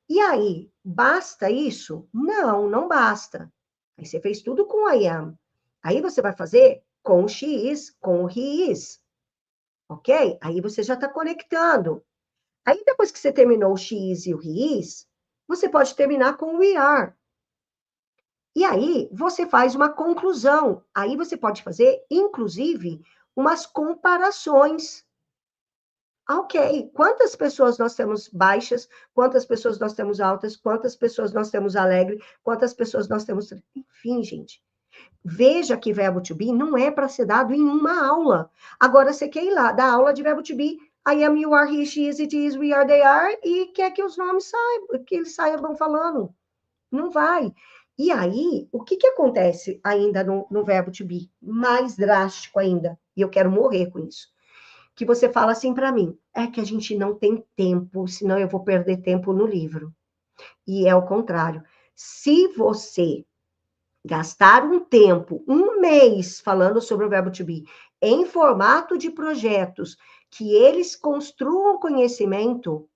e aí, basta isso? Não, não basta. Aí você fez tudo com I am. Aí você vai fazer com o she is, com o he is. Ok? Aí você já está conectando. Aí depois que você terminou o she is e o he is, você pode terminar com o we are. E aí você faz uma conclusão. Aí você pode fazer, inclusive, umas comparações. Ok, quantas pessoas nós temos baixas, quantas pessoas nós temos altas, quantas pessoas nós temos alegre, quantas pessoas nós temos. Enfim, gente. Veja que verbo to be não é para ser dado em uma aula. Agora, você quer ir lá, dar aula de verbo to be, I am, you are, he, she is, it is, we are, they are, e quer que os nomes saibam, que eles saibam falando. Não vai. E aí, o que acontece ainda no verbo to be? Mais drástico ainda, e eu quero morrer com isso. Que você fala assim para mim, é que a gente não tem tempo, senão eu vou perder tempo no livro. E é o contrário. Se você gastar um tempo, um mês, falando sobre o verbo to be, em formato de projetos, que eles construam conhecimento,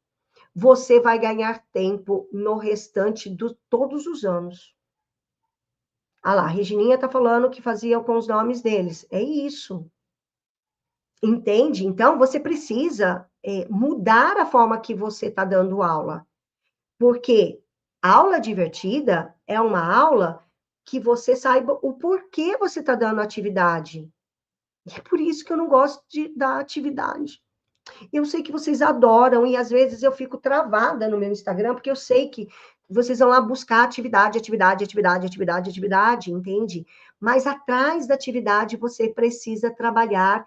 você vai ganhar tempo no restante de todos os anos. Ah lá, a Regininha está falando que fazia com os nomes deles. É isso. Entende? Então, você precisa mudar a forma que você está dando aula. Porque aula divertida é uma aula que você saiba o porquê você está dando atividade. E é por isso que eu não gosto de dar atividade. Eu sei que vocês adoram e às vezes eu fico travada no meu Instagram, porque eu sei que vocês vão lá buscar atividade, atividade, atividade, atividade, atividade, entende? Mas atrás da atividade você precisa trabalhar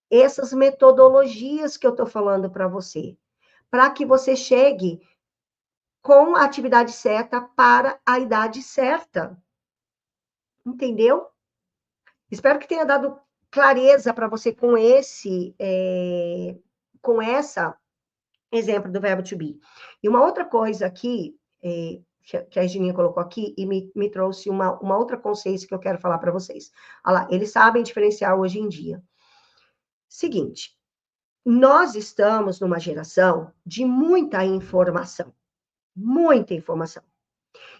essas metodologias que eu estou falando para você, para que você chegue com a atividade certa para a idade certa. Entendeu? Espero que tenha dado clareza para você com com essa exemplo do verbo to be. E uma outra coisa aqui, que a Regininha colocou aqui, e me trouxe uma outra consciência que eu quero falar para vocês. Olha lá, eles sabem diferenciar hoje em dia. Seguinte, nós estamos numa geração de muita informação. Muita informação.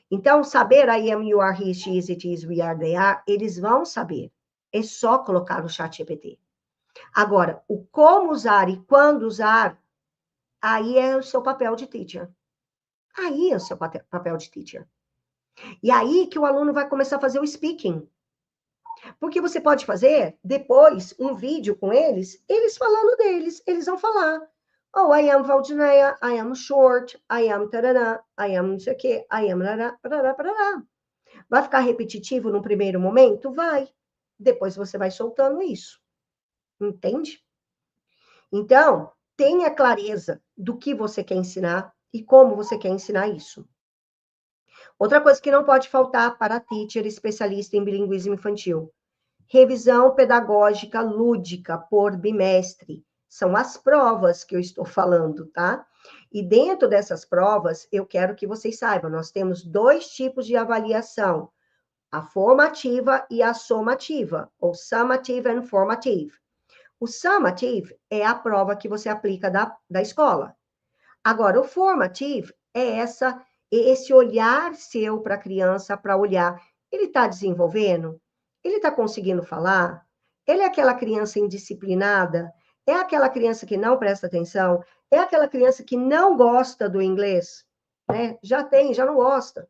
Então, saber I am, you are, he, she is, it is, we are, they are, eles vão saber. É só colocar no chat GPT. Agora, o como usar e quando usar, aí é o seu papel de teacher. Aí é o seu papel de teacher. E aí que o aluno vai começar a fazer o speaking. Porque você pode fazer, depois, um vídeo com eles falando deles. Eles vão falar. Oh, I am Valdineia, I am short, I am tarará, I am não sei o quê, I am lará, parará, parará. Vai ficar repetitivo no primeiro momento? Vai. Depois você vai soltando isso. Entende? Então, tenha clareza do que você quer ensinar e como você quer ensinar isso. Outra coisa que não pode faltar para a teacher especialista em bilinguismo infantil. Revisão pedagógica lúdica por bimestre. São as provas que eu estou falando, tá? E dentro dessas provas, eu quero que vocês saibam, nós temos 2 tipos de avaliação, a formativa e a somativa, ou summative and formative. O summative é a prova que você aplica da escola. Agora, o formative é esse olhar seu para a criança, para olhar, ele está desenvolvendo? Ele está conseguindo falar? Ele é aquela criança indisciplinada? É aquela criança que não presta atenção? É aquela criança que não gosta do inglês? Né? Já não gosta.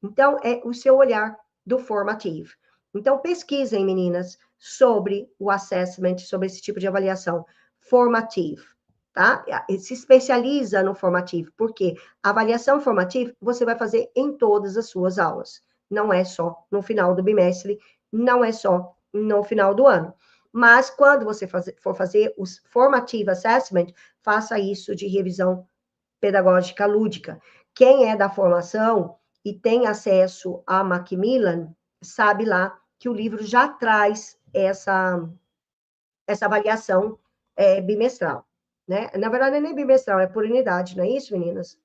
Então, é o seu olhar do formativo. Então, pesquisem, meninas, sobre o assessment, sobre esse tipo de avaliação formativo, tá? E se especializa no formativo, porque a avaliação formativa você vai fazer em todas as suas aulas. Não é só no final do bimestre, não é só no final do ano. Mas quando você for fazer o formative assessment, faça isso de revisão pedagógica lúdica. Quem é da formação e tem acesso a Macmillan, sabe lá que o livro já traz essa avaliação bimestral, né? Na verdade, não é nem bimestral, é por unidade, não é isso, meninas?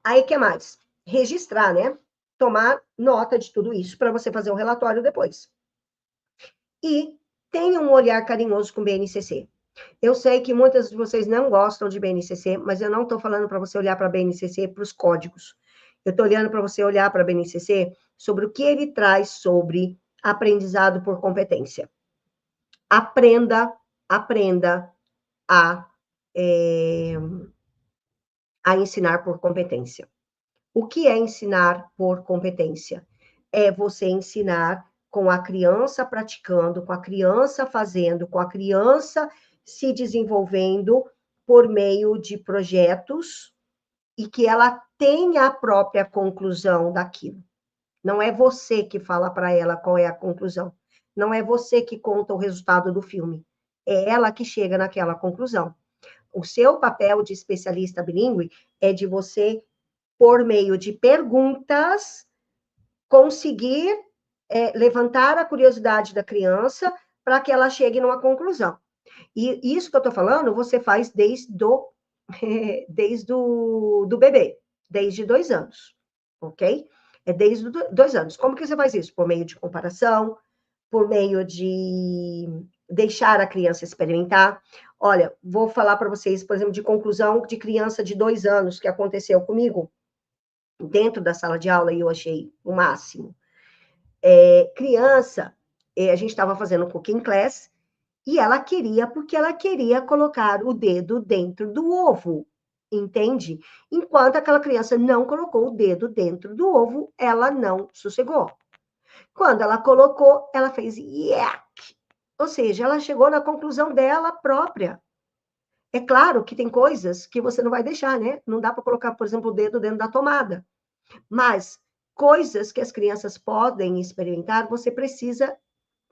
Aí, o que mais? Registrar, né? Tomar nota de tudo isso para você fazer um relatório depois. E tenha um olhar carinhoso com o BNCC. Eu sei que muitas de vocês não gostam de BNCC, mas eu não estou falando para você olhar para a BNCC para os códigos. Eu estou olhando para você olhar para a BNCC sobre o que ele traz sobre aprendizado por competência. Aprenda é, a ensinar por competência. O que é ensinar por competência? É você ensinar com a criança praticando, com a criança fazendo, com a criança se desenvolvendo por meio de projetos e que ela tenha a própria conclusão daquilo. Não é você que fala para ela qual é a conclusão. Não é você que conta o resultado do filme. É ela que chega naquela conclusão. O seu papel de especialista bilíngue é de você, por meio de perguntas, conseguir levantar a curiosidade da criança para que ela chegue numa conclusão. E isso que eu estou falando, você faz desde do bebê, desde 2 anos, ok? É desde 2 anos. Como que você faz isso? Por meio de comparação, por meio de deixar a criança experimentar. Olha, vou falar para vocês, por exemplo, de conclusão de criança de 2 anos que aconteceu comigo dentro da sala de aula e eu achei o máximo. Criança, a gente estava fazendo um cooking class e ela queria, porque ela queria colocar o dedo dentro do ovo, entende? Enquanto aquela criança não colocou o dedo dentro do ovo, ela não sossegou. Quando ela colocou, ela fez yuck. Ou seja, ela chegou na conclusão dela própria. É claro que tem coisas que você não vai deixar, né? Não dá para colocar, por exemplo, o dedo dentro da tomada. Mas coisas que as crianças podem experimentar, você precisa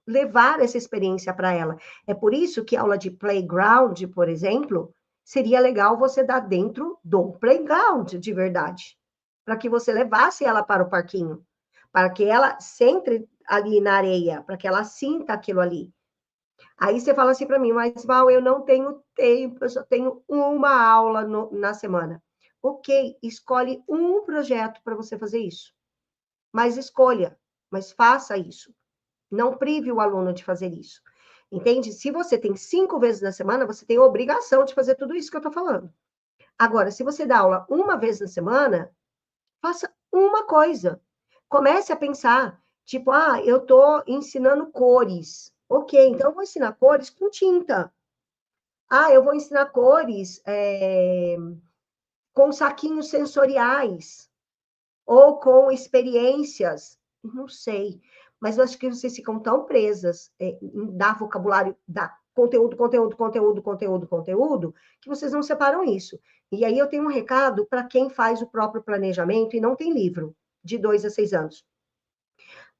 levar essa experiência para ela. É por isso que aula de playground, por exemplo, seria legal você dar dentro do playground de verdade, para que você levasse ela para o parquinho, para que ela sente ali na areia, para que ela sinta aquilo ali. Aí você fala assim para mim, mas Val, eu não tenho tempo, eu só tenho uma aula na semana. Ok, escolhe um projeto para você fazer isso. Mas escolha, mas faça isso. Não prive o aluno de fazer isso. Entende? Se você tem 5 vezes na semana, você tem a obrigação de fazer tudo isso que eu estou falando. Agora, se você dá aula uma vez na semana, faça uma coisa. Comece a pensar, tipo, eu estou ensinando cores. Ok, então eu vou ensinar cores com tinta. Eu vou ensinar cores com saquinhos sensoriais ou com experiências. Não sei, mas eu acho que vocês ficam tão presas em dar vocabulário, dar conteúdo, que vocês não separam isso. E aí eu tenho um recado para quem faz o próprio planejamento e não tem livro, de 2 a 6 anos.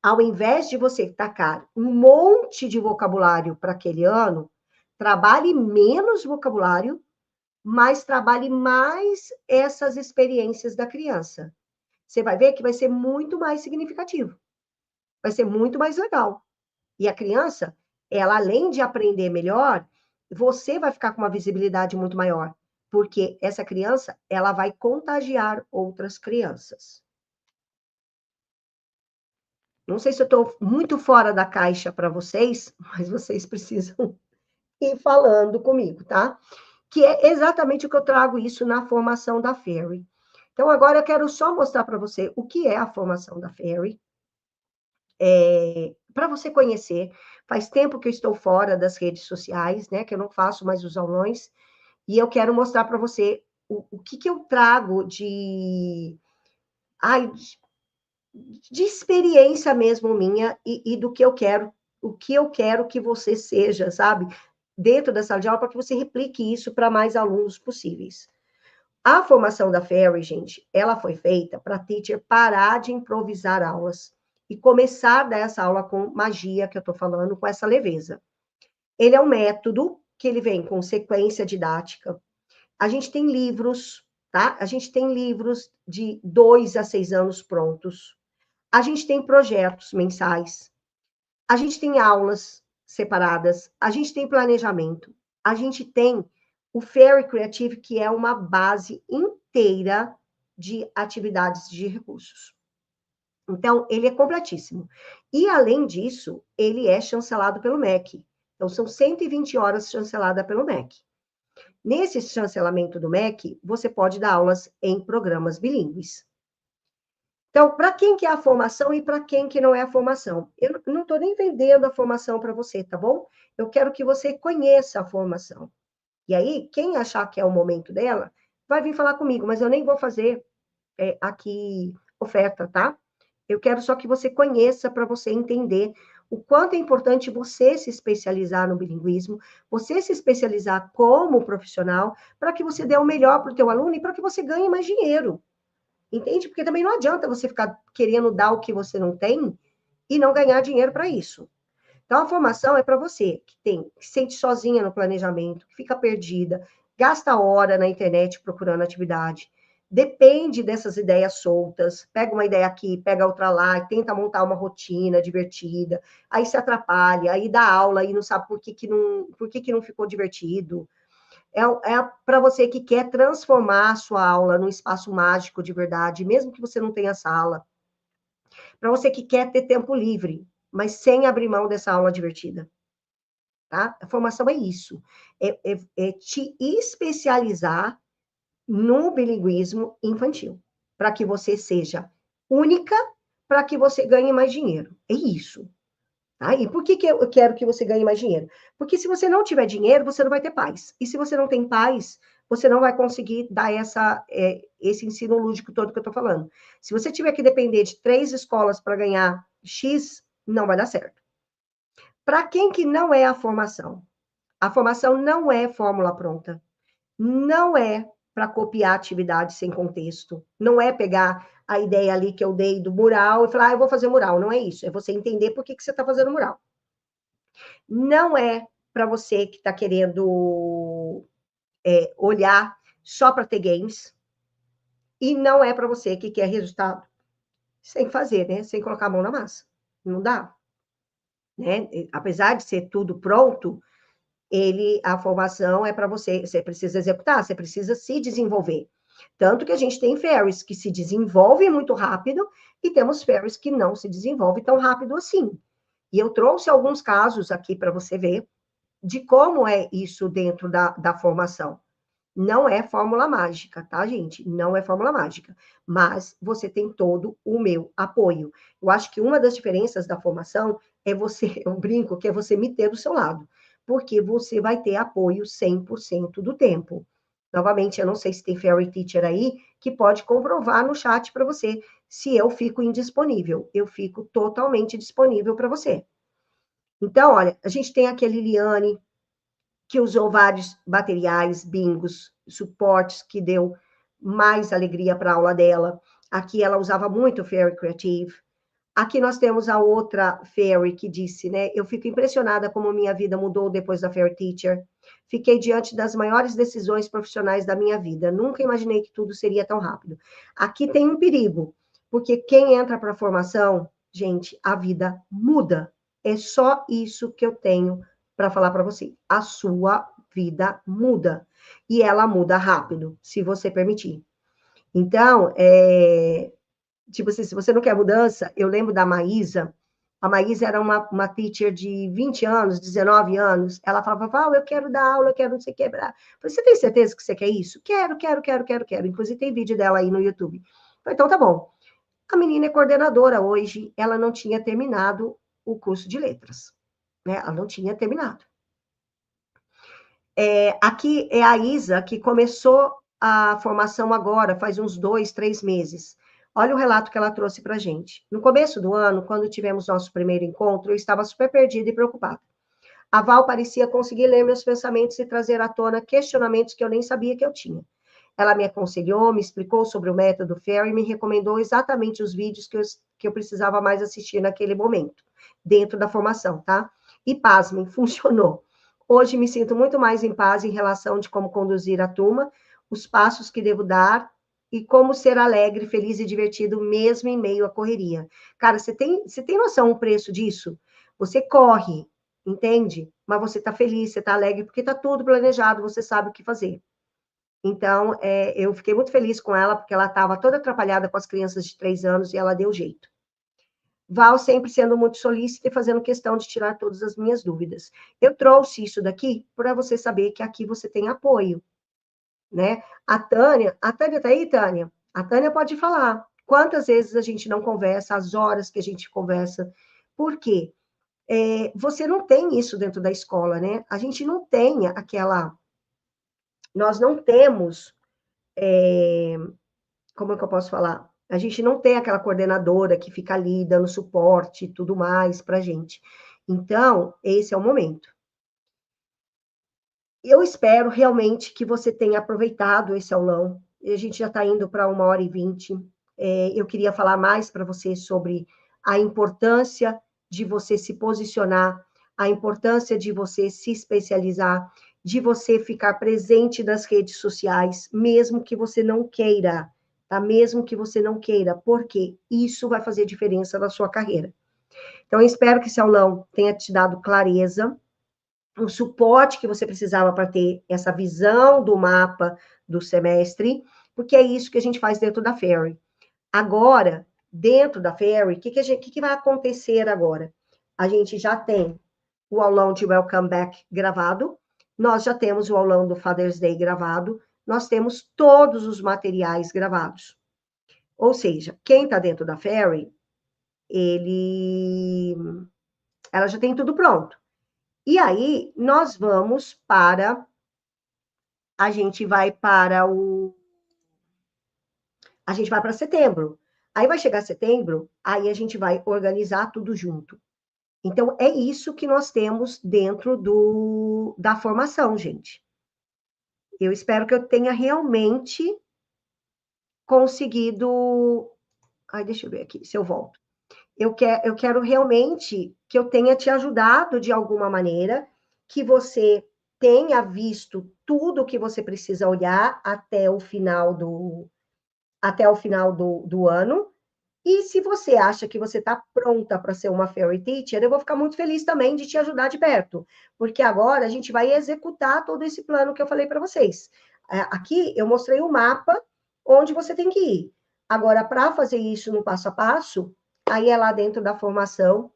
Ao invés de você tacar um monte de vocabulário para aquele ano, trabalhe menos vocabulário, mas trabalhe mais essas experiências da criança. Você vai ver que vai ser muito mais significativo. Vai ser muito mais legal. E a criança, ela além de aprender melhor, você vai ficar com uma visibilidade muito maior, porque essa criança, ela vai contagiar outras crianças. Não sei se eu estou muito fora da caixa para vocês, mas vocês precisam ir falando comigo, tá? Que é exatamente o que eu trago isso na formação da Fairy. Então, agora eu quero só mostrar para você o que é a formação da Fairy, para você conhecer. Faz tempo que eu estou fora das redes sociais, né? Que eu não faço mais os aulões, e eu quero mostrar para você o que eu trago de experiência mesmo minha e do que eu quero, o que eu quero que você seja, sabe? Dentro da sala de aula, para que você replique isso para mais alunos possíveis. A formação da Fairy, gente, ela foi feita para a teacher parar de improvisar aulas e começar a dar essa aula com magia, que eu estou falando, com essa leveza. Ele é um método que ele vem com sequência didática. A gente tem livros, tá? A gente tem livros de 2 a 6 anos prontos. A gente tem projetos mensais. A gente tem aulas separadas. A gente tem planejamento. A gente tem o Fairy Creative, que é uma base inteira de atividades de recursos. Então, ele é completíssimo. E, além disso, ele é chancelado pelo MEC. Então, são 120 horas chanceladas pelo MEC. Nesse chancelamento do MEC, você pode dar aulas em programas bilíngues. Então, para quem que é a formação e para quem que não é a formação? Eu não estou nem vendendo a formação para você, tá bom? Eu quero que você conheça a formação. E aí, quem achar que é o momento dela, vai vir falar comigo, mas eu nem vou fazer aqui oferta, tá? Eu quero só que você conheça para você entender o quanto é importante você se especializar no bilinguismo, você se especializar como profissional, para que você dê o melhor para o teu aluno e para que você ganhe mais dinheiro. Entende? Porque também não adianta você ficar querendo dar o que você não tem e não ganhar dinheiro para isso. Então, a formação é para você que se sente sozinha no planejamento, que fica perdida, gasta hora na internet procurando atividade, depende dessas ideias soltas, pega uma ideia aqui, pega outra lá, tenta montar uma rotina divertida, aí se atrapalha, aí dá aula e não sabe por que não ficou divertido. É para você que quer transformar a sua aula num espaço mágico de verdade, mesmo que você não tenha sala. Para você que quer ter tempo livre, mas sem abrir mão dessa aula divertida. Tá? A formação é isso. É te especializar no bilinguismo infantil. Para que você seja única, para que você ganhe mais dinheiro. É isso. Tá? E por que eu quero que você ganhe mais dinheiro? Porque se você não tiver dinheiro, você não vai ter paz. E se você não tem paz, você não vai conseguir dar esse ensino lúdico todo que eu estou falando. Se você tiver que depender de 3 escolas para ganhar X, não vai dar certo. Para quem que não é a formação não é fórmula pronta. Não é para copiar atividade sem contexto. Não é pegar a ideia ali que eu dei do mural e falar, eu vou fazer mural. Não é isso. É você entender por que você está fazendo mural. Não é para você que está querendo olhar só para ter games. E não é para você que quer resultado sem fazer, né? Sem colocar a mão na massa. Não dá. Né? Apesar de ser tudo pronto, a formação é para você precisa executar, você precisa se desenvolver. Tanto que a gente tem fairies que se desenvolvem muito rápido e temos fairies que não se desenvolvem tão rápido assim. E eu trouxe alguns casos aqui para você ver de como é isso dentro da formação. Não é fórmula mágica, tá, gente? Não é fórmula mágica. Mas você tem todo o meu apoio. Eu acho que uma das diferenças da formação é você, eu brinco, que é você me ter do seu lado. Porque você vai ter apoio 100% do tempo. Novamente, eu não sei se tem Fairy Teacher aí que pode comprovar no chat para você se eu fico indisponível. Eu fico totalmente disponível para você. Então, olha, a gente tem aqui a Liliane, que usou vários materiais, bingos, suportes, que deu mais alegria para a aula dela. Aqui ela usava muito o Fairy Creative. Aqui nós temos a outra Fairy que disse, né? Eu fico impressionada como minha vida mudou depois da Fairy Teacher. Fiquei diante das maiores decisões profissionais da minha vida. Nunca imaginei que tudo seria tão rápido. Aqui tem um perigo, porque quem entra para a formação, gente, a vida muda. É só isso que eu tenho para falar para você. A sua vida muda. E ela muda rápido, se você permitir. Então, tipo assim, se você não quer mudança, eu lembro da Maísa. A Maísa era uma teacher de 20 anos, 19 anos. Ela falava, eu quero dar aula, eu quero não sei o que. Falei, você tem certeza que você quer isso? Quero. Inclusive, tem vídeo dela aí no YouTube. Falei, então, tá bom. A menina é coordenadora hoje. Ela não tinha terminado o curso de letras. Né? Ela não tinha terminado. Aqui é a Isa, que começou a formação agora, faz uns 2, 3 meses. Olha o relato que ela trouxe para a gente. No começo do ano, quando tivemos nosso primeiro encontro, eu estava super perdida e preocupada. A Val parecia conseguir ler meus pensamentos e trazer à tona questionamentos que eu nem sabia que eu tinha. Ela me aconselhou, me explicou sobre o método FAIR e me recomendou exatamente os vídeos que eu precisava mais assistir naquele momento, dentro da formação, tá? E pasmem, funcionou. Hoje me sinto muito mais em paz em relação de como conduzir a turma, os passos que devo dar e como ser alegre, feliz e divertido mesmo em meio à correria. Cara, você tem noção o preço disso? Você corre, entende? Mas você está feliz, você está alegre, porque está tudo planejado, você sabe o que fazer. Então, eu fiquei muito feliz com ela, porque ela estava toda atrapalhada com as crianças de 3 anos e ela deu jeito. Val sempre sendo muito solícita e fazendo questão de tirar todas as minhas dúvidas. Eu trouxe isso daqui para você saber que aqui você tem apoio, né? A Tânia tá aí, Tânia? A Tânia pode falar. Quantas vezes a gente não conversa, as horas que a gente conversa. Por quê? Você não tem isso dentro da escola, né? A gente não tem aquela... Nós não temos... como é que eu posso falar? A gente não tem aquela coordenadora que fica ali dando suporte e tudo mais para a gente. Então, esse é o momento. Eu espero realmente que você tenha aproveitado esse aulão. A gente já está indo para 1h20. Eu queria falar mais para você sobre a importância de você se posicionar, a importância de você se especializar, de você ficar presente nas redes sociais, mesmo que você não queira, tá? Mesmo que você não queira, porque isso vai fazer diferença na sua carreira. Então, eu espero que esse aulão tenha te dado clareza, o suporte que você precisava para ter essa visão do mapa do semestre, porque é isso que a gente faz dentro da Fairy. Agora, dentro da Fairy, o que vai acontecer agora? A gente já tem o aulão de Welcome Back gravado, nós já temos o aulão do Father's Day gravado, nós temos todos os materiais gravados. Ou seja, quem está dentro da Fairy, ela já tem tudo pronto. E aí, nós vamos para... A gente vai para setembro. Aí vai chegar setembro, aí a gente vai organizar tudo junto. Então, é isso que nós temos dentro da formação, gente. Eu espero que eu tenha realmente conseguido... Ai, deixa eu ver aqui, se eu volto. Eu quero realmente que eu tenha te ajudado de alguma maneira, que você tenha visto tudo o que você precisa olhar até o final do ano. E se você acha que você está pronta para ser uma Fairy Teacher, eu vou ficar muito feliz também de te ajudar de perto, porque agora a gente vai executar todo esse plano que eu falei para vocês. Aqui eu mostrei o mapa onde você tem que ir. Agora, para fazer isso no passo a passo, aí é lá dentro da formação,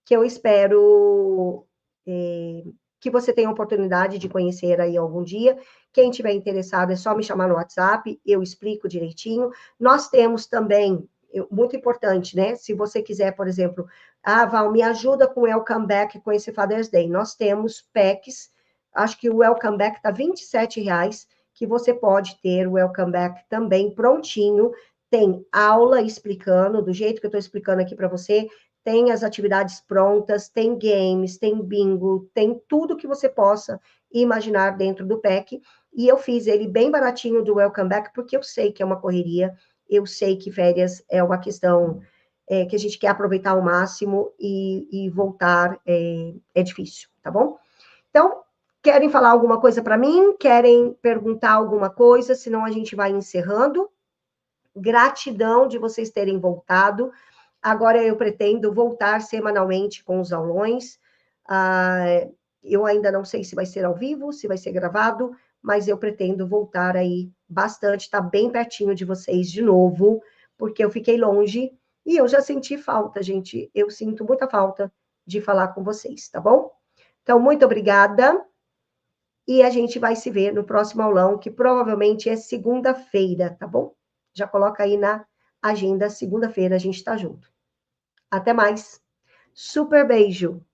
que eu espero que você tenha a oportunidade de conhecer aí algum dia. Quem tiver interessado, é só me chamar no WhatsApp, eu explico direitinho. Nós temos também, muito importante, né? Se você quiser, por exemplo, Val, me ajuda com o Welcome Back, com esse Father's Day. Nós temos packs, acho que o Welcome Back está R$27, que você pode ter o Welcome Back também prontinho. Tem aula explicando, do jeito que eu estou explicando aqui para você, tem as atividades prontas, tem games, tem bingo, tem tudo que você possa imaginar dentro do pack. E eu fiz ele bem baratinho do Welcome Back, porque eu sei que é uma correria, eu sei que férias é uma questão que a gente quer aproveitar ao máximo e voltar é difícil, tá bom? Então, querem falar alguma coisa para mim? Querem perguntar alguma coisa? Senão a gente vai encerrando. Gratidão de vocês terem voltado. Agora eu pretendo voltar semanalmente com os aulões. Eu ainda não sei se vai ser ao vivo, se vai ser gravado, mas eu pretendo voltar aí bastante, tá bem pertinho de vocês de novo, porque eu fiquei longe e eu já senti falta, gente. Eu sinto muita falta de falar com vocês, tá bom? Então, muito obrigada. E a gente vai se ver no próximo aulão, que provavelmente é segunda-feira, tá bom? Já coloca aí na agenda, segunda-feira a gente tá junto. Até mais. Super beijo.